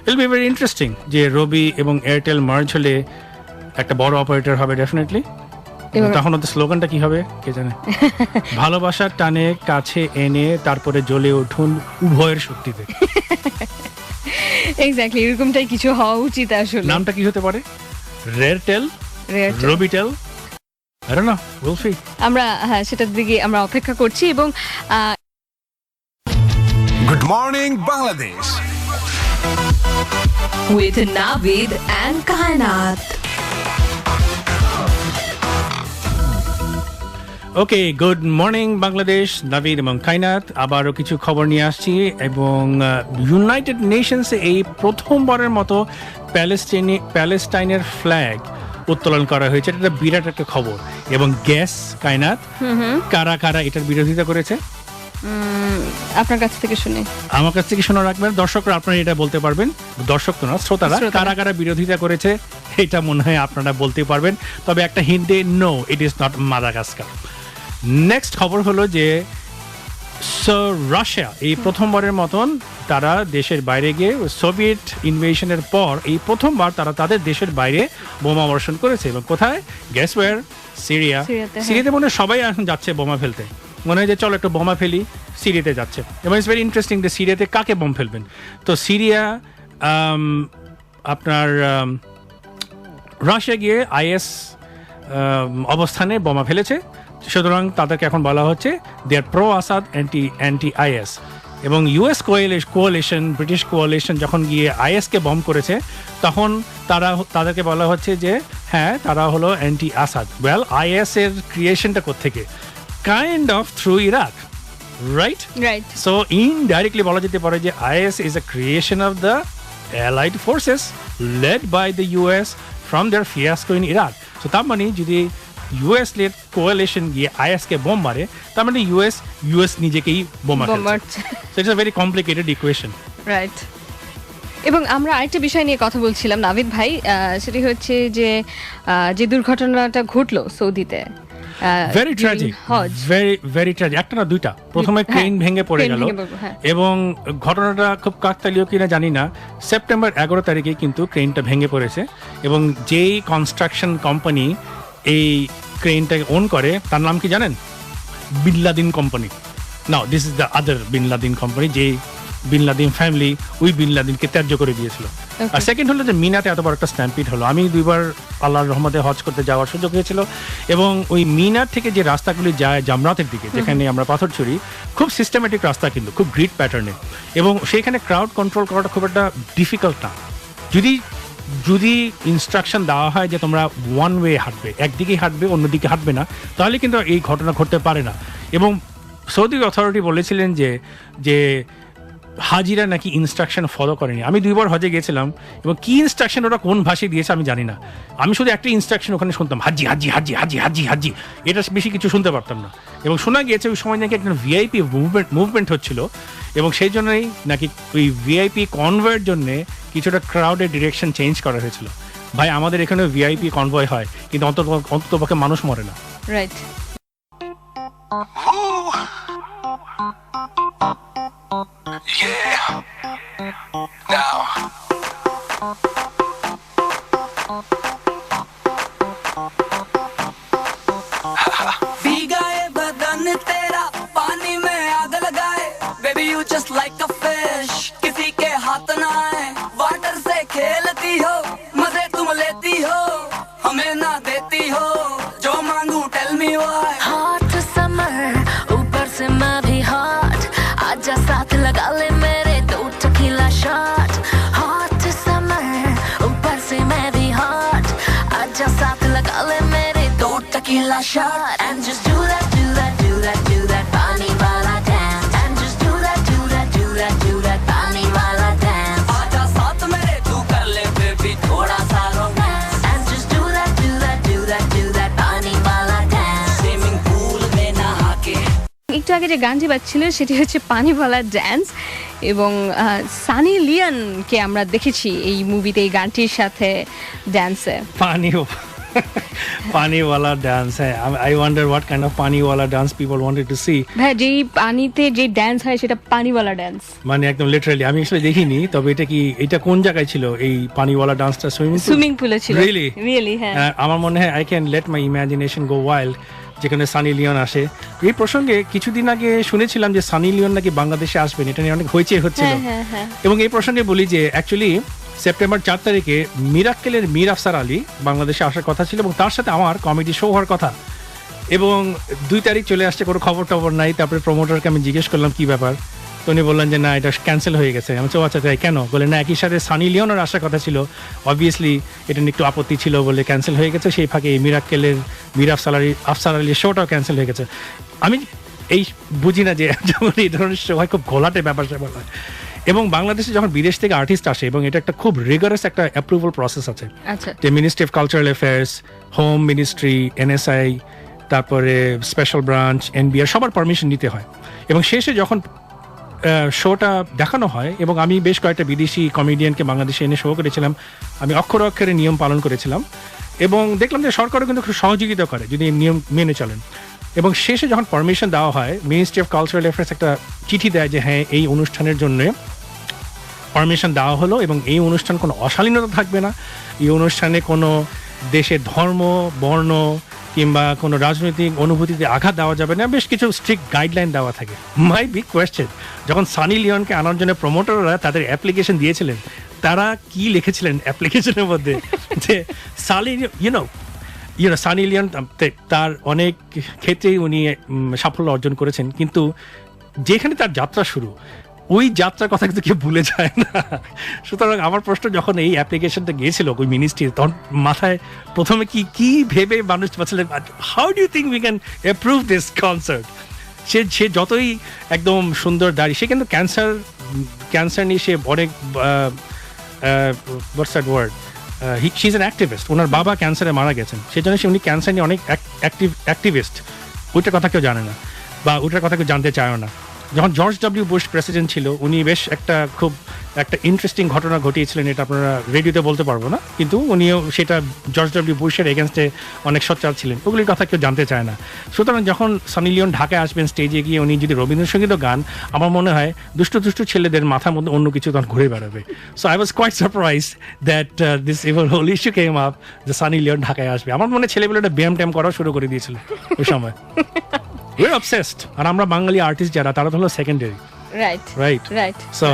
ইট বি ভেরি ইন্টারেস্টিং যে রবি এবং এয়ারটেল মার্জ হলে একটা বড় অপারেটর হবে ডেফিনেটলি। তখন ওদের স্লোগানটা কি হবে কে জানে? ভালোবাসার টানে কাছে এনে তারপরে জ্বলে উঠুন উভয়ের শক্তিতে। এক্স্যাক্টলি, এরকমটাই কিছু হওয়া উচিত আসলে। নামটা কি হতে পারে? রেয়ারটেল, রবিটেল, I don't know, will see. আমরা সেটার দিকে আমরা অপেক্ষা করছি। এবং Good morning, Bangladesh. With Navid and Kainat. Okay, good morning Bangladesh, Navid এবং কায়নাত আবারও কিছু খবর নিয়ে আসছি। এবং ইউনাইটেড নেশনসে এই প্রথমবারের মতো প্যালেস্টাইনের ফ্ল্যাগ উত্তোলন করা হয়েছে। এটা বিরাট একটা খবর। এবং গ্যাস কায়নাত, কারা কারা এটার বিরোধিতা করেছে আপনার কাছ থেকে শুনে, আমার কাছ থেকে শোনা রাখবেন। দর্শকরা আপনারা এটা বলতে পারবেন, দর্শক তো না, শ্রোতারা কারা কারা বিরোধিতা করেছে এটা মনে হয় আপনারা বলতে পারবেন। তবে একটা হিন্টে, no, it is not Madagascar. Next খবর হলো যে রাশিয়া এই প্রথমবারের মতন তারা দেশের বাইরে গিয়ে সোভিয়েত ইনভেশনের পর এই প্রথমবার তারা তাদের দেশের বাইরে বোমা বর্ষণ করেছে। এবং কোথায়? গ্যাস ওয়্যার, সিরিয়াতে মনে হয় সবাই এখন যাচ্ছে বোমা ফেলতে। মনে হয় যে চলো একটু বোমা ফেলি, সিরিয়াতে যাচ্ছে। এবং ইটস ভেরি ইন্টারেস্টিং যে সিরিয়াতে কাকে বোম ফেলবেন। তো সিরিয়া আপনার রাশিয়া গিয়ে IS অবস্থানে বোমা ফেলেছে, সুতরাং তাদেরকে এখন বলা হচ্ছে দে আর প্রো আসাদ অ্যান্টি আইএস। এবং ইউএস কোয়ালিশন, ব্রিটিশ কোয়ালিশন যখন গিয়ে আইএসকে বম করেছে, তখন তাদেরকে বলা হচ্ছে যে হ্যাঁ তারা হলো অ্যান্টি আসাদ। ওয়েল, আইএস এর ক্রিয়েশনটা কোত্থেকে? Kind of through Iraq, right? Right. So indirectly বলা যেতে পারে যে IS is a creation of the allied forces led by the US from there fiasco in Iraq. So তার মানে যদি ইউএস লেড কোয়ালিশন গিয়ে আইএসকে বোম মারে, তার মানে ইউএস নিজেকেই বোমা মারছে। So it's a very complicated equation. Right. এবং আমরা আরেকটা বিষয় নিয়ে কথা বলছিলাম নাভিদ ভাই, সেটি হচ্ছে যে দুর্ঘটনাটা ঘটলো সৌদিতে, ভেরি ট্র্যাজিক, ভেরি ট্র্যাজিক। একটা না দুইটা, প্রথমে ক্রেন ভেঙে পড়ে গেল, এবং ঘটনাটা খুব কাকতালীয় কিনা জানি না, সেপ্টেম্বর 11 তারিখে কিন্তু ক্রেনটা ভেঙে পড়েছে। এবং যেই কনস্ট্রাকশন কোম্পানি এই ক্রেনটাকে ওন করে তার নাম কি জানেন? Bin Laden company. Now this is the other bin Laden company, যে বিন লাদেন ফ্যামিলি ওই বিন লাদেনকে ত্যায্য করে দিয়েছিল। আর সেকেন্ড হলো যে মিনাতে এত বড় একটা স্ট্যাম্পিড হলো। আমি 2বার আল্লাহর রহমতে হজ করতে যাওয়ার সুযোগ হয়েছিল, এবং ওই মিনার থেকে যে রাস্তাগুলি যায় জামরাতের দিকে, যেখানে আমরা পাথর ছড়ি, খুব সিস্টেমেটিক রাস্তা, কিন্তু খুব গ্রিড প্যাটার্নে, এবং সেইখানে ক্রাউড কন্ট্রোল করাটা খুব একটা ডিফিকাল্ট না। যদি ইনস্ট্রাকশন দেওয়া হয় যে তোমরা ওয়ান ওয়ে হাঁটবে, একদিকেই হাঁটবে, অন্যদিকে হাঁটবে না, তাহলে কিন্তু এই ঘটনা ঘটতে পারে না। এবং সৌদি অথরিটি বলেছিলেন যে হাজিরা নাকি ইনস্ট্রাকশন ফলো করেনি। আমি 2বার হজে গেছিলাম, এবং কি ইনস্ট্রাকশন ওরা কোন ভাষায় দিয়েছে আমি জানি না। আমি শুধু একটা ইনস্ট্রাকশন ওখানে শুনতাম, হাজি হাজি হাজি হাজি হাজি হাজি, এটা বেশি কিছু শুনতে পারতাম না। এবং শোনা গিয়েছে ওই সময় নাকি একটা ভিআইপি মুভমেন্ট হচ্ছিল, এবং সেই জন্যই নাকি ওই ভিআইপি কনভয়ের জন্যে কিছুটা ক্রাউডের ডিরেকশন চেঞ্জ করা হয়েছিল। ভাই, আমাদের এখানে ভিআইপি কনভয় হয়, কিন্তু অন্ততপক্ষে মানুষ মরে না। রাইট। Yeah. Now. भीगा ये बदन तेरा पानी में आग लगाए, baby you just like a fish, किसी के हाथ ना आए, वाटर से खेलती हो, मजे तुम लेती हो, हमें ना देती हो, जो मांगू tell me why. Hot summer ऊपर से मैं भी हॉट, आजा साथ लगा ले मेरे 2 टकीला शॉट। हॉट समर ऊपर से मैं भी हॉट, आजा साथ लगा ले मेरे 2 tequila shot. And just do that, do that, do that, do that पानी वाला dance। And just do that, do that, do that, do that पानी वाला dance। आजा साथ मेरे तू कर ले बेबी थोड़ा सा romance. And just do that, do that, do that, do that पानी वाला dance। स्विमिंग पूल में नहा के। একটু আগে যে গানটি বাজছিল সেটি হচ্ছে পানিওয়ালা ড্যান্স, এবং সানি লিওনকে আমরা দেখেছি এই মুভিতে এই গানটির সাথে ড্যান্সে। পানিওয়ালা ডান্স, হ্যাঁ। I wonder what kind of Paniwala dance people wanted to see. ভাই, যেই পানিতে যে ড্যান্স হয় সেটা পানিওয়ালা ড্যান্স, মানে একদম লিটারালি। আমি আসলে দেখিনি, তবে এটা কোন জায়গায় ছিল এই পানিওয়ালা ডান্সটা? সুইমিং পুলে ছিল। রিয়েলি? হ্যাঁ। আমার মনে হয় I can late my imagination go wild, যেখানে সানি লিওন আসে। এই প্রসঙ্গে কিছুদিন আগে শুনেছিলাম যে সানি লিওন নাকি বাংলাদেশে আসবেন, এটা নিয়ে অনেক হইচই হচ্ছিল। এবং এই প্রসঙ্গে বলি যে অ্যাকচুয়ালি সেপ্টেম্বর 4 তারিখে মিরাক্কেলের মীর আফসার আলী বাংলাদেশে আসার কথা ছিল, এবং তার সাথে আমার কমেডি শো হওয়ার কথা। এবং 2 তারিখ চলে আসছে, কোনো খবর টবর নাই। তারপরে প্রমোটারকে আমি জিজ্ঞেস করলাম কি ব্যাপার, তো উনি বললেন যে না, এটা ক্যান্সেল হয়ে গেছে। আমি আচ্ছা তাই কেন? বলে না, একই সাথে সানি লিওনের আসার কথা ছিল, অবভিয়াসলি এটা নিয়ে একটু আপত্তি ছিল বলে ক্যান্সেল হয়ে গেছে। সেই ফাঁকে এই মিরাক্কেলের মীর আফসার আলীর শোটাও ক্যান্সেল হয়ে গেছে। আমি এই বুঝি না যে যখন এই ধরনের শো হয় খুব ঘোলাটে ব্যাপার স্যাপার হয়। এবং বাংলাদেশে যখন বিদেশ থেকে আর্টিস্ট আসে, এবং এটা একটা খুব রিগারাস একটা অ্যাপ্রুভাল প্রসেস আছে, যে ministry of cultural affairs, home ministry, NSI, তারপরে স্পেশাল ব্রাঞ্চ, এনবিআর, সবার পারমিশন নিতে হয়। এবং শেষে যখন শোটা দেখানো হয়, এবং আমি বেশ কয়েকটা বিদেশি কমেডিয়ানকে বাংলাদেশে এনে শো করেছিলাম, আমি অক্ষরে অক্ষরে নিয়ম পালন করেছিলাম, এবং দেখলাম যে সরকারও কিন্তু খুব সহযোগিতা করে যদি নিয়ম মেনে চলেন। এবং শেষে যখন পারমিশন দেওয়া হয়, মিনিস্ট্রি অফ কালচারাল অ্যাফেয়ার্স একটা চিঠি দেয় যে হ্যাঁ, এই অনুষ্ঠানের জন্য পারমিশন দেওয়া হলো, এবং এই অনুষ্ঠান কোনো অশালীনতা থাকবে না, এই অনুষ্ঠানে কোনো দেশের ধর্ম, বর্ণ কিংবা কোনো রাজনৈতিক অনুভূতিতে আঘাত দেওয়া যাবে না, বেশ কিছু স্ট্রিক্ট গাইডলাইন দেওয়া থাকে। মাই বিগ কোয়েশ্চেন, যখন সানি লিওনকে আনার জন্য প্রমোটাররা তাদের অ্যাপ্লিকেশন দিয়েছিলেন, তারা কি লিখেছিলেন অ্যাপ্লিকেশনের মধ্যে? যে সানি, সানি লিওন তার অনেক ক্ষেত্রেই উনি সাফল্য অর্জন করেছেন, কিন্তু যেখানে তার যাত্রা শুরু, ওই যাত্রার কথা কিন্তু কেউ ভুলে যায় না। সুতরাং আমার প্রশ্ন, যখন এই অ্যাপ্লিকেশনটা গিয়েছিল ওই মিনিস্ট্রি, তখন মাথায় প্রথমে কি ভেবে মানুষ বলছিলেন, how do you think we can approve this concert? সে যতই একদম সুন্দর দাড়ি, সে কিন্তু ক্যান্সার নিয়ে সে অনেক what's that word, she is an activist. ওনার বাবা ক্যান্সারে মারা গেছেন, সেই জন্য উনি ক্যান্সার নিয়ে অনেক অ্যাক্টিভিস্ট। ওইটার কথা কেউ জানে না, বা ওইটার কথা কেউ জানতে চায়ও না। যখন জর্জ ডব্লিউ বুশ প্রেসিডেন্ট ছিল, উনি বেশ খুব ইন্টারেস্টিং ঘটনা ঘটিয়েছিলেন, এটা আপনারা রেডিওতে বলতে পারবো না, কিন্তু উনিও সেটা জর্জ ডব্লিউ বুশের এগেনস্টে অনেক সোচ্চার ছিলেন, ওগুলির কথা কেউ জানতে চায় না। সুতরাং যখন সানি লিওন ঢাকায় আসবেন, স্টেজে গিয়ে উনি যদি রবীন্দ্রসঙ্গীতও গান, আমার মনে হয় দুষ্টু ছেলেদের মাথার মধ্যে অন্য কিছু তখন ঘুরে বেড়াবে। So I was quite surprise that this even whole issue came up, যে সানি লিওন ঢাকায় আসবে। আমার মনে হয় ছেলেবেলাটা ব্যায়াম ট্যাম করা শুরু করে দিয়েছিল ওই সময়। We're obsessed, আর আমরা বাঙালি আর্টিস্ট যারা, তারা তো হলো সেকেন্ডারি। রাইট। সো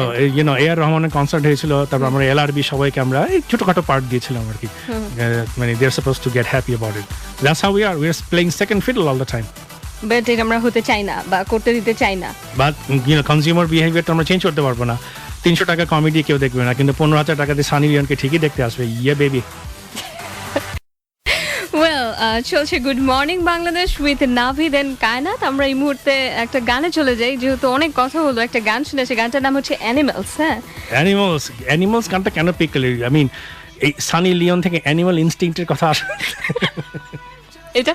এআর রহমানের কনসার্ট হয়েছিল, তারপর আমরা এলআরবি সবাইকে আমরা এই ছোটখাটো পার্ট দিয়েছিলাম আর কি, মানে they are suppose to get happy about it. That's how we are playing second fiddle all the time. But এটা আমরা হতে চাই না বা করতে দিতে চাই না। বাট কনজিউমার বিহেভিয়ারটা আমরা চেঞ্জ করতে পারবো না। 300 টাকা কমেডি কেউ দেখবে না, কিন্তু 15,000 টাকা দিয়ে সানি লিওনকে ঠিকই দেখতে আসবে। Yeah baby. চলছে good morning Bangladesh with Navid and Kaynat. আমরা এই মুহূর্তে একটা গানে চলে যাই, যেহেতু অনেক কথা হলো, একটা গান শুনে, সে গানটার নাম হচ্ছে অ্যানিমালস। হ্যাঁ, অ্যানিমালস গানটা কেন পিক করলে? আই মিন, এই সানি লিওন থেকে অ্যানিমাল ইনস্টিংক্টের কথা আসে। এটা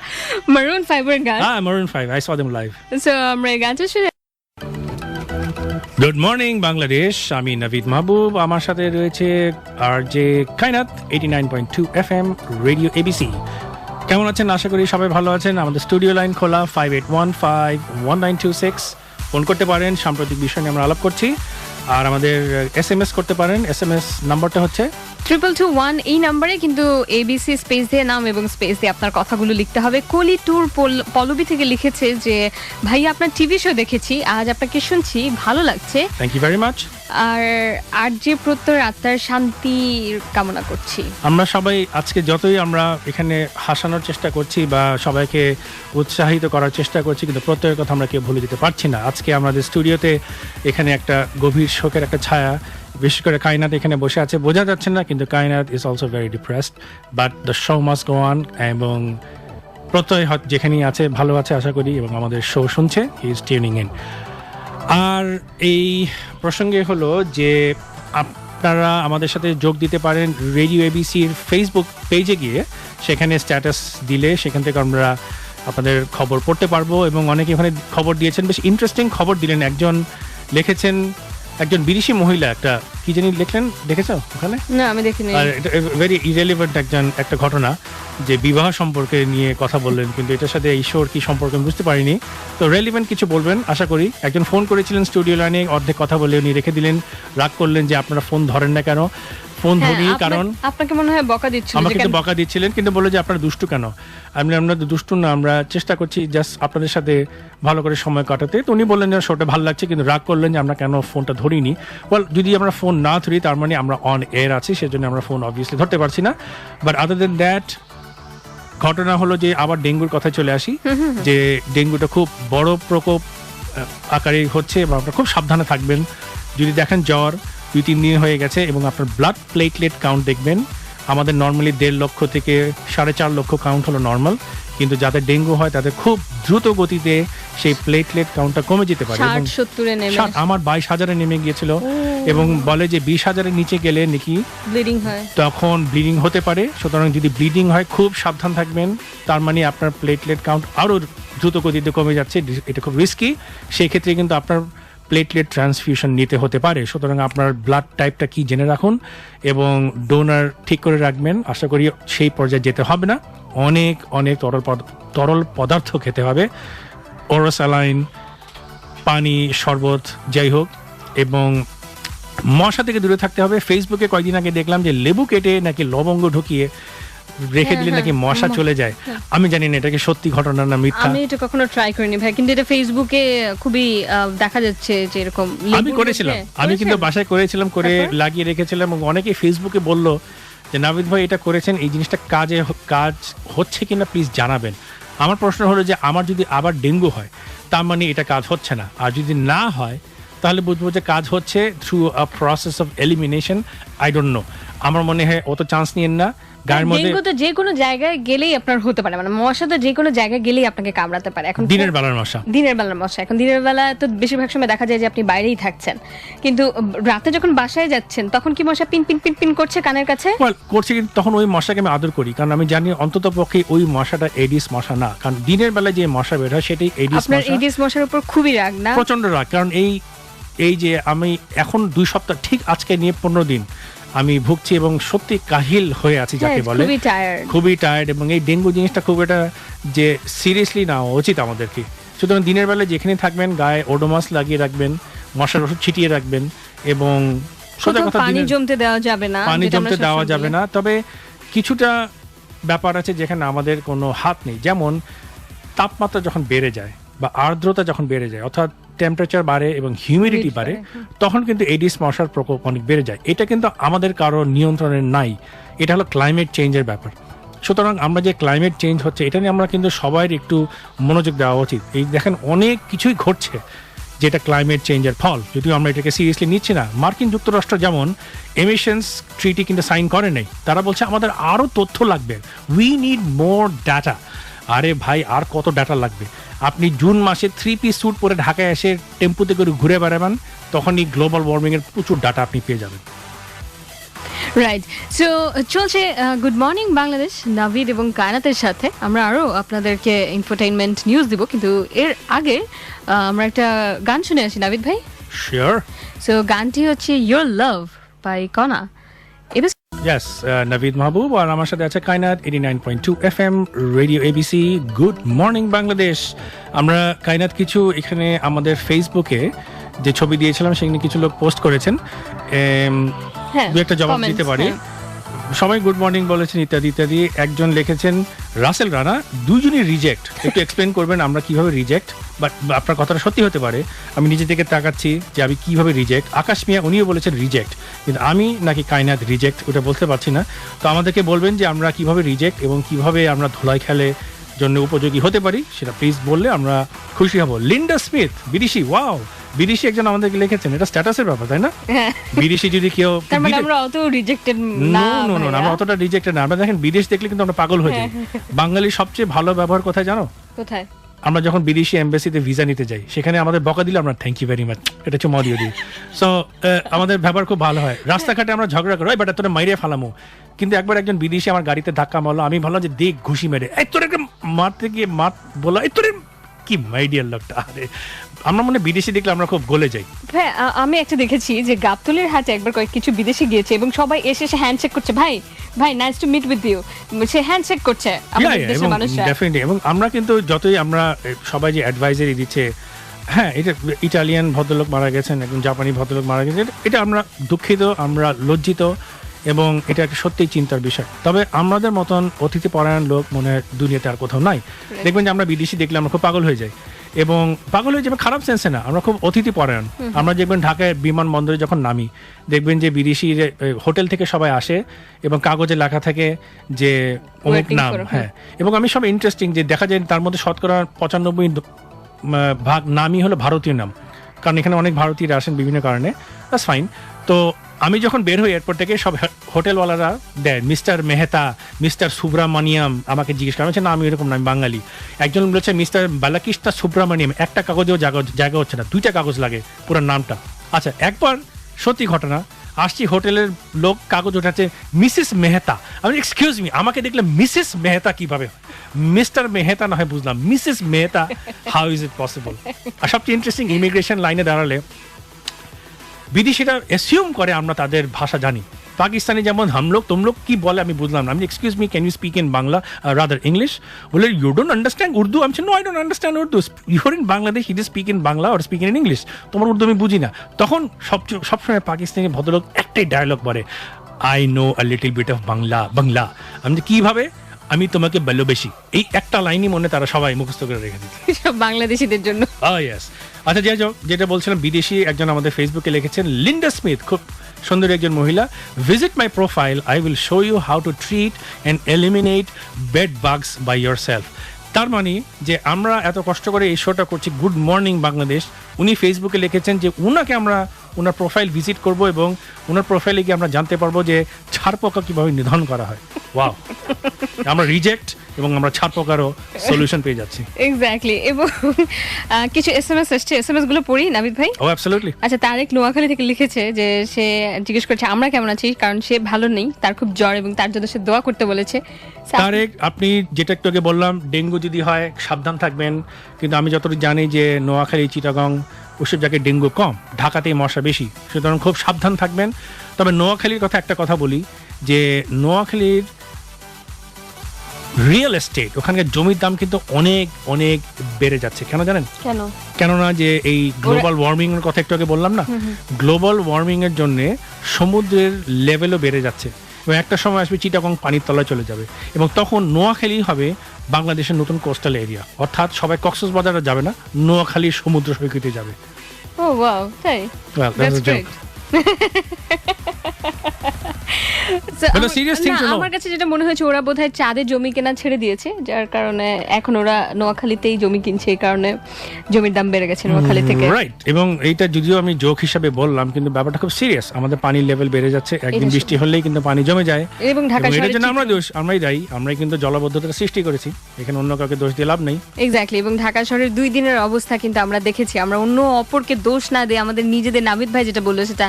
মারুন 5 এর গান। হ্যাঁ, মারুন 5, I so them live. So আমরা এই গানটা শুনে। গুড মর্নিং বাংলাদেশ, আমি নাভিদ মাহবুব, আমার সাথে রয়েছে আরজে কায়নাত, 89.2 FM রেডিও ABC। কেমন আছেন? আশা করি সবাই ভালো আছেন। আমাদের স্টুডিও লাইন খোলা 58151926, ফোন করতে পারেন, সাম্প্রতিক বিষয় নিয়ে আমরা আলাপ করছি। আর আমাদের SMS করতে পারেন, SMS নাম্বারটা হচ্ছে 2221। এই নাম্বারে কিন্তু ABC স্পেস দিয়ে নাম এবং স্পেস দিয়ে আপনার কথাগুলো লিখতে হবে। কলি ট্যুর পল্লবী থেকে লিখেছে যে, ভাই আপনার টিভি শো দেখেছি, আজ আপনাকে শুনছি, ভালো লাগছে। Thank you very much. আর যে প্রত্যয় আত্মার শান্তি কামনা করছি। আমরা সবাই আজকে যতই আমরা এখানে হাসানোর চেষ্টা করছি বা সবাইকে উৎসাহিত করার চেষ্টা করছি, কিন্তু প্রত্যয়ের কথা আমরা কেউ ভুলে যেতে পারছি না। আজকে আমাদের স্টুডিওতে এখানে একটা গভীর শোকের একটা ছায়া, বিশেষ করে কায়নাত এখানে বসে আছে, বোঝা যাচ্ছে না, কিন্তু Kaynat is also very depressed, but the show must go on. এবং প্রত্যয় যেখানেই আছে ভালো আছে আশা করি, এবং আমাদের শো শুনছে, হি ইজ টিউনিং ইন। আর এই প্রসঙ্গে হলো যে আপনারা আমাদের সাথে যোগ দিতে পারেন রেডিও এবিসির ফেসবুক পেজে গিয়ে, সেখানে স্ট্যাটাস দিলে সেখান থেকে আমরা আপনাদের খবর পড়তে পারবো। এবং অনেকে ওখানে খবর দিয়েছেন, বেশ ইন্টারেস্টিং খবর দিলেন। একজন লিখেছেন, একজন বিদেশি মহিলা একটা কি জানি লিখলেন, দেখেছো ওখানে? না, আমি দেখিনি। আর এটা ভেরি ইরেলিভেন্ট একটা ঘটনা, যে বিবাহ সম্পর্কে নিয়ে কথা বললেন, কিন্তু এটার সাথে ঈশ্বর কি সম্পর্কে আমি বুঝতে পারিনি। তো রেলিভেন্ট কিছু বলবেন আশা করি। একজন ফোন করেছিলেন স্টুডিও লাইনে, অর্ধেক কথা বলে উনি রেখে দিলেন, রাগ করলেন যে আপনারা ফোন ধরেন না কেন। ফোন ধরি কারণ আপনাকে মনে হয় বকা দিচ্ছিলেন, আমাকে তো বকা দিচ্ছিলেন, কিন্তু বলে যে আপনারা দুষ্টু কেন। আমরা তো দুষ্টু না, আমরা চেষ্টা করছি জাস্ট আপনাদের সাথে ভালো করে সময় কাটাতে। তো উনি বললেন যে শোটা ভালো লাগছে, কিন্তু রাগ করলেন যে আমরা কেন ফোনটা ধরিনি। ওয়েল, যদি আমরা ফোন না ধরি তার মানে আমরা অন এয়ার আছি, সেজন্য আমরা ফোন অবভিয়াসলি ধরতে পারছি না। বাট আদার দেন দ্যাট, ঘটনা হলো যে আবার ডেঙ্গুর কথায় চলে আসি, যে ডেঙ্গুটা খুব বড় প্রকোপ আকারে হচ্ছে, এবং আপনারা খুব সাবধানে থাকবেন। যদি দেখেন জ্বর 2-3 দিন হয়ে গেছে এবং আপনার ব্লাড প্লেটলেট কাউন্ট দেখবেন, আমাদের নর্মালি 1.5 লক্ষ থেকে 4.5 লক্ষ কাউন্ট হলো নর্মাল, কিন্তু যাদের ডেঙ্গু হয় তাদের খুব দ্রুত গতিতে সেই প্লেটলেট কাউন্টটা কমে যেতে পারে। আমার 22,000-এ নেমে গিয়েছিল, এবং বলে যে 20,000-এর নিচে গেলে নাকি ব্লিডিং হয়, তখন ব্লিডিং হতে পারে। সুতরাং যদি ব্লিডিং হয় খুব সাবধান থাকবেন, তার মানে আপনার প্লেটলেট কাউন্ট আরও দ্রুত গতিতে কমে যাচ্ছে, এটা খুব রিস্কি। সেই ক্ষেত্রে কিন্তু আপনার প্লেটলেট ট্রান্সফিউশন নিতে হতে পারে। সুতরাং আপনার ব্লাড টাইপটা কি জেনে রাখুন এবং ডোনার ঠিক করে রাখবেন। আশা করি সেই পর্যায়ে যেতে হবে না। অনেক অনেক তরল পদার্থ খেতে হবে, ওরোস্যালাইন, পানি, শরবত, যাই হোক, এবং মশা থেকে দূরে থাকতে হবে। ফেসবুকে কয়েকদিন আগে দেখলাম যে লেবু কেটে নাকি লবঙ্গ ঢুকিয়ে রেখে দিলে নাকি মশা চলে যায়। আমি জানি না এটা কি সত্যি ঘটনা না মিথ্যা। আমি এটা কখনো ট্রাই করিনি ভাই, কিন্তু এটা ফেসবুকে খুবই দেখা যাচ্ছে যে এরকম। আমি করেছিলাম, আমি কিন্তু বাসায় করেছিলাম, করে লাগিয়ে রেখেছিলাম, এবং অনেকেই ফেসবুকে বললো যে নাভিদ ভাই এটা করেছেন, এই জিনিসটা কাজ হচ্ছে কিনা প্লিজ জানাবেন। আমার প্রশ্ন হলো যে আমার যদি আবার ডেঙ্গু হয় তার মানে এটা কাজ হচ্ছে না, আর যদি না হয় তাহলে বুঝবো যে কাজ হচ্ছে through a process of elimination. I don't no, আমার মনে হয় অত চান্স নিয়েন না। গায়ের মধ্যে ডেঙ্গু তো যে কোনো জায়গায় গেলেই আপনার হতে পারে, মানে মশা তো যে কোনো জায়গায় গেলেই আপনাকে কামড়াতে পারে। এখন দিনের বেলার মশা, দিনের বেলার মশা, এখন দিনের বেলা তো বেশিরভাগ সময় দেখা যায় যে আপনি বাইরেই থাকছেন, কিন্তু রাতে যখন বাসায় যাচ্ছেন তখন কি মশা পিন পিন পিন পিন করছে কানের কাছে? করছে, কিন্তু তখন ওই মশাকে আমি আদর করি, কারণ আমি জানি অন্তত পক্ষে ওই মশাটা এডিস মশা না। কারণ দিনের বেলায় যে মশা বের হয় সেটাই এডিস মশা। আপনার এডিস মশার উপর খুবই রাগ না? প্রচন্ড রাগ, কারণ এই যে আমি এখন 2 সপ্তাহ, ঠিক আজকে নিয়ে 15 দিন আমি ভুগছি এবং সত্যি কাহিল হয়ে আছি যাকে বলে, খুবই টায়ার্ড। এবং এই ডেঙ্গু জিনিসটা খুব এটা যে সিরিয়াসলি নেওয়া উচিত আমাদেরকে। সুতরাং দিনের বেলায় যেখানে থাকবেন গায়ে ওডোমাস লাগিয়ে রাখবেন, মশার ওষুধ ছিটিয়ে রাখবেন, এবং সোজা কথা পানি জমতে দেওয়া যাবে না, পানি জমতে দেওয়া যাবে না। তবে কিছুটা ব্যাপার আছে যেখানে আমাদের কোনো হাত নেই, যেমন তাপমাত্রা যখন বেড়ে যায় বা আর্দ্রতা যখন বেড়ে যায়, অর্থাৎ টেম্পারেচার বাড়ে এবং হিউমিডিটি বাড়ে, তখন কিন্তু এডিস মশার প্রকোপ অনেক বেড়ে যায়। এটা কিন্তু আমাদের কারো নিয়ন্ত্রণে নাই, এটা হলো ক্লাইমেট চেঞ্জের ব্যাপার। সুতরাং আমরা যে ক্লাইমেট চেঞ্জ হচ্ছে এটা নিয়ে আমরা কিন্তু সবাই একটু মনোযোগ দেওয়া উচিত। এই দেখেন অনেক কিছুই ঘটছে যেটা ক্লাইমেট চেঞ্জের ফল, যদিও আমরা এটাকে সিরিয়াসলি নিচ্ছি না। মার্কিন যুক্তরাষ্ট্র যেমন এমিশনস ট্রিটি কিন্তু সাইন করে নাই, তারা বলছে আমাদের আরও তথ্য লাগবে, উই নিড মোর ডাটা। আরে ভাই, আর কত ডাটা লাগবে? আপনি জুন মাসে 3 পিস স্যুট পরে ঢাকায় এসে টেম্পুতে করে ঘুরে বেড়াবেন, তখনই গ্লোবাল ওয়ার্মিং এর প্রচুর ডাটা আপনি পেয়ে যাবেন। রাইট, সো চলছে গুড মর্নিং বাংলাদেশ নাভিদ এবং কায়নাতের সাথে। আমরা আরও আপনাদেরকে ইনফোটেইনমেন্ট নিউজ দিব, কিন্তু এর আগে আমরা একটা গান শুনে আসি নাভিদ ভাই। শিওর। সো গানটি হচ্ছে ইয়োর লাভ বাই কনা। Yes, Naveed Mahbub আর আমার সাথে আছে কায়নাত, 89.2 FM radio ABC. Good morning Bangladesh. আমরা কায়নাত কিছু এখানে আমাদের ফেসবুকে যে ছবি দিয়েছিলাম সেখানে কিছু লোক পোস্ট করেছেন, দু একটা জবাব দিতে পারি। সবাই গুড মর্নিং বলেছেন ইত্যাদি ইত্যাদি। একজন লিখেছেন রাসেল রানা, দুজনই রিজেক্ট, একটু এক্সপ্লেন করবেন আমরা কিভাবে রিজেক্ট? বাট আপনার কথাটা সত্যি হতে পারে, আমি নিজে থেকে তাকাচ্ছি যে আমি কিভাবে রিজেক্ট। আকাশ মিয়া উনিও বলেছেন রিজেক্ট, কিন্তু আমি নাকি কায়নাত রিজেক্ট ওটা বলতে পারছি না। তো আমাদেরকে বলবেন যে আমরা কিভাবে রিজেক্ট এবং কিভাবে আমরা ধুলাই খেলে জন্য উপযোগী হতে পারি, সেটা প্লিজ বললে আমরা খুশি হব। লিন্ডা স্মিথ বিদেশি, ওয়াও, বিদেশি একজন আমাদেরকে লিখেছেন, এটা স্ট্যাটাসের ব্যাপার তাই না? বিদেশি যদি কেউ, আমরা অত রিজেক্টেড না, আমরা অতটা রিজেক্টেড না। আমরা দেখেন বিদেশ দেখলে কিন্তু আমরা পাগল হয়ে যাই। বাঙালির সবচেয়ে ভালো ব্যবহার কোথায় জানো? কোথায়? আমরা যখন বিদেশি এমবাসিতে ভিসা নিতে যাই, সেখানে আমাদের বকা দিলে আমরা থ্যাংক ইউ ভেরি মাচ, এটা হচ্ছে মদিও দিই। সো আমাদের ব্যবহার খুব ভালো হয়। রাস্তাঘাটে আমরা ঝগড়া করি, বাট তোরা মাইরে ফালামো, কিন্তু একবার একজন বিদেশি আমার গাড়িতে ধাক্কা মারলো, আমি ভাবলাম যে দেখ ঘুষি মেরে, এই তোর একটা মারতে গিয়ে বলা, এই তোর কি মাইডিয়ার লোকটা। আরে আমরা মনে বিদেশি দেখলে আমরা খুব গলে যাই। হ্যাঁ, আমি একটা দেখেছি যে গাবতলীর হাটে একবার কিছু বিদেশি গিয়েছে এবং সবাই এসে হ্যান্ডশেক করছে, ভাই ভাই nice to meet with you, সে হ্যান্ডশেক করছে আমাদের দেশের মানুষরা। ডেফিনেটলি। এবং আমরা কিন্তু যতই আমরা সবাই যে অ্যাডভাইজারি দিচ্ছে, হ্যাঁ এটা ইটালিয়ান ভদ্রলোক মারা গেছেন, একজন জাপানি ভদ্রলোক মারা গেছেন, এটা আমরা দুঃখিত, আমরা লজ্জিত, এবং এটা একটা সত্যিই চিন্তার বিষয়। তবে আমাদের মতন অতিথি পরায়ণ লোক মনে হয় দুনিয়াতে আর কোথাও নাই। দেখবেন যে আমরা বিদেশি দেখলে আমরা খুব পাগল হয়ে যাই, এবং পাগল হয়ে যাবে খারাপ সেন্সে না, আমরা খুব অতিথি পরায়ণ। আমরা দেখবেন ঢাকায় বিমানবন্দরে যখন নামি, দেখবেন যে বিদেশি হোটেল থেকে সবাই আসে এবং কাগজে লেখা থাকে যে অমুক নাম, হ্যাঁ, এবং আমি সব ইন্টারেস্টিং যে দেখা যায় তার মধ্যে শতকরা 95 ভাগ নামই হলো ভারতীয় নাম, কারণ এখানে অনেক ভারতীয়রা আসেন বিভিন্ন কারণে। That's fine. তো আমি যখন বের হই এয়ারপোর্ট থেকে, সব হোটেলওয়ালারা দেয় মিস্টার মেহতা, মিস্টার সুব্রামানিয়াম, আমাকে জিজ্ঞেস করা হচ্ছে না, আমি এরকম না, আমি বাঙালি। একজন বলেছে মিস্টার বালাকৃষ্ণা সুব্রামানিয়াম, একটা কাগজেও জায়গা হচ্ছে না, 2টা কাগজ লাগে পুরো নামটা। আচ্ছা, একবার সত্যি ঘটনা, আসছি হোটেলের লোক কাগজ ওঠাচ্ছে মিসেস মেহতা, আমি এক্সকিউজ মি, আমাকে দেখলে মিসেস মেহতা কিভাবে হয়? মিস্টার মেহতা না হয় বুঝলাম, Mrs Mehta, how is it possible? আর সবচেয়ে ইন্টারেস্টিং, ইমিগ্রেশন লাইনে দাঁড়ালে বিদেশিরা অ্যাসিউম করে আমরা তাদের ভাষা জানি। পাকিস্তানি যেমন হামলোক তুমলোক কি বলে আমি বুঝলাম না, আমি excuse me can you speak in Bangla rather English? বলে ইউ ডোন্ট আন্ডারস্ট্যান্ড উর্দু? আমি no I don't understand Urdu, you're in Bangladesh, it is speak in Bangla or speak in English, তোমার উর্দু আমি বুঝি না। তখন সবসময় পাকিস্তানি ভদ্রলোক একটাই ডায়লগ বলে, I know a little bit of Bangla. আমি কিভাবে? আমি তোমাকে ভালোবাসি, এই একটা লাইনই মনে তারা সবাই মুখস্থ করে রেখে দিচ্ছে বাংলাদেশিদের জন্য। ইয়েস। আচ্ছা, যেটা বলছিলাম, বিদেশি একজন আমাদের ফেসবুকে লিখেছেন লিন্ডা স্মিথ, খুব সুন্দর একজন মহিলা। Visit my profile, I will show you how to treat and eliminate bed bugs by yourself. তার মানে যে আমরা এত কষ্ট করে এই শোটা করছি, গুড মর্নিং বাংলাদেশ, উনি ফেসবুকে লিখেছেন যে উনাকে আমরা ওনার প্রোফাইল ভিজিট করব এবং ওনার প্রোফাইলে গিয়ে আমরা জানতে পারবো যে ছারপোকা কিভাবে নিধন করা হয়। ওয়াও, আমরা রিজেক্ট এবং আমরা ছারপোকারও সলিউশন পেয়ে যাচ্ছি। এক্স্যাক্টলি। এবং কিছু এসএমএস আসছে, এসএমএস গুলো পড়ি নাবিদ ভাই। ও অ্যাবসলিউটলি। আচ্ছা, তারেক নোয়াখালী থেকে লিখেছে যে সে জিজ্ঞেস করছে আমরা কেমন আছি, কারণ সে ভালো নেই, তার খুব জ্বর এবং তার জন্য সে দোয়া করতে বলেছে। তারেক, আপনি যেটা একটু আগে বললাম, ডেঙ্গু যদি হয় সাবধান থাকবেন, কিন্তু আমি যতটুকু জানি যে নোয়াখালী, চিটাগং ওসব জায়গায় ডেঙ্গু কম, ঢাকাতেই মশা বেশি, সুতরাং খুব সাবধান থাকবেন। তবে নোয়াখালীর কথা একটা কথা বলি যে নোয়াখালীর রিয়েল এস্টেট, ওখানকার জমির দাম কিন্তু অনেক অনেক বেড়ে যাচ্ছে। কেন জানেন? কেননা যে এই গ্লোবাল ওয়ার্মিং এর কথা একটু আগে বললাম না, গ্লোবাল ওয়ার্মিং এর জন্য সমুদ্রের লেভেলও বেড়ে যাচ্ছে এবং একটা সময় আসবে চিটাগং পানির তলায় চলে যাবে এবং তখন নোয়াখালী হবে বাংলাদেশের নতুন কোস্টাল এরিয়া। অর্থাৎ সবাই কক্সবাজারে যাবে না, নোয়াখালীর সমুদ্র সৈকতে যাবে। ও ওয়াও, তাই? Well, that's a joke. আমার কাছে যেটা মনে হয়েছে, ওরা বোধহয় চাঁদে জমি কেনা ছেড়ে দিয়েছে, যার কারণে এখন ওরা নোয়াখালীতেই জমি কিনছে, এই কারণে জমির দাম বেড়ে গেছে নোয়াখালী থেকে। রাইট। এবং এইটা যদিও আমি জোক হিসাবে বললাম, কিন্তু ব্যাপারটা খুব সিরিয়াস। আমাদের পানির লেভেল বেড়ে যাচ্ছে, একদিন বৃষ্টি হলেই কিন্তু পানি জমে যায় এবং ঢাকা শহরের জন্য আমরাই দায়ী। আমরাই কিন্তু জলাবদ্ধতা সৃষ্টি করেছি, এখানে অন্য কাউকে দোষ দিয়ে লাভ নেই। এক্স্যাক্টলি। এবং ঢাকা শহরের 2 দিনের অবস্থা কিন্তু আমরা দেখেছি। আমরা অন্য অপরকে দোষ না দিয়ে আমাদের নিজেদের, নাবিদ ভাই যেটা বললো সেটা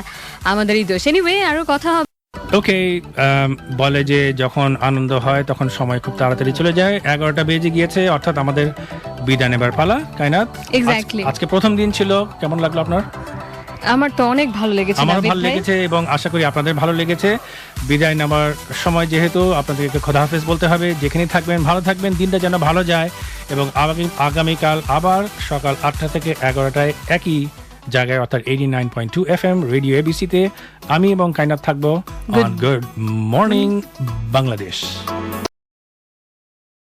আমাদেরই দোষ। এনিওয়ে, আরো কথা হবে। ওকে, বলে যে যখন আনন্দ হয় তখন সময় খুব তাড়াতাড়ি চলে যায়। 11টা বেজে গিয়েছে, অর্থাৎ আমাদের বিদায় নেবার পালা। কায়নাত, এক্স্যাক্টলি। আজকে প্রথম দিন ছিল, কেমন লাগলো আপনার? আমার তো অনেক ভালো লেগেছে। আমার ভালো লেগেছে এবং আশা করি আপনাদের ভালো লেগেছে। বিদায় নেবার সময় যেহেতু আপনাদেরকে খোদা হাফেজ বলতে হবে। যেখানেই থাকবেন ভালো থাকবেন, দিনটা যেন ভালো যায় এবং আগামীকাল আবার সকাল 8টা থেকে 11টায় একই জায়গায়, অর্থাৎ 89.2 FM রেডিও এবিসিতে আমি এবং কায়নাত থাকবো অন গুড মর্নিং বাংলাদেশ।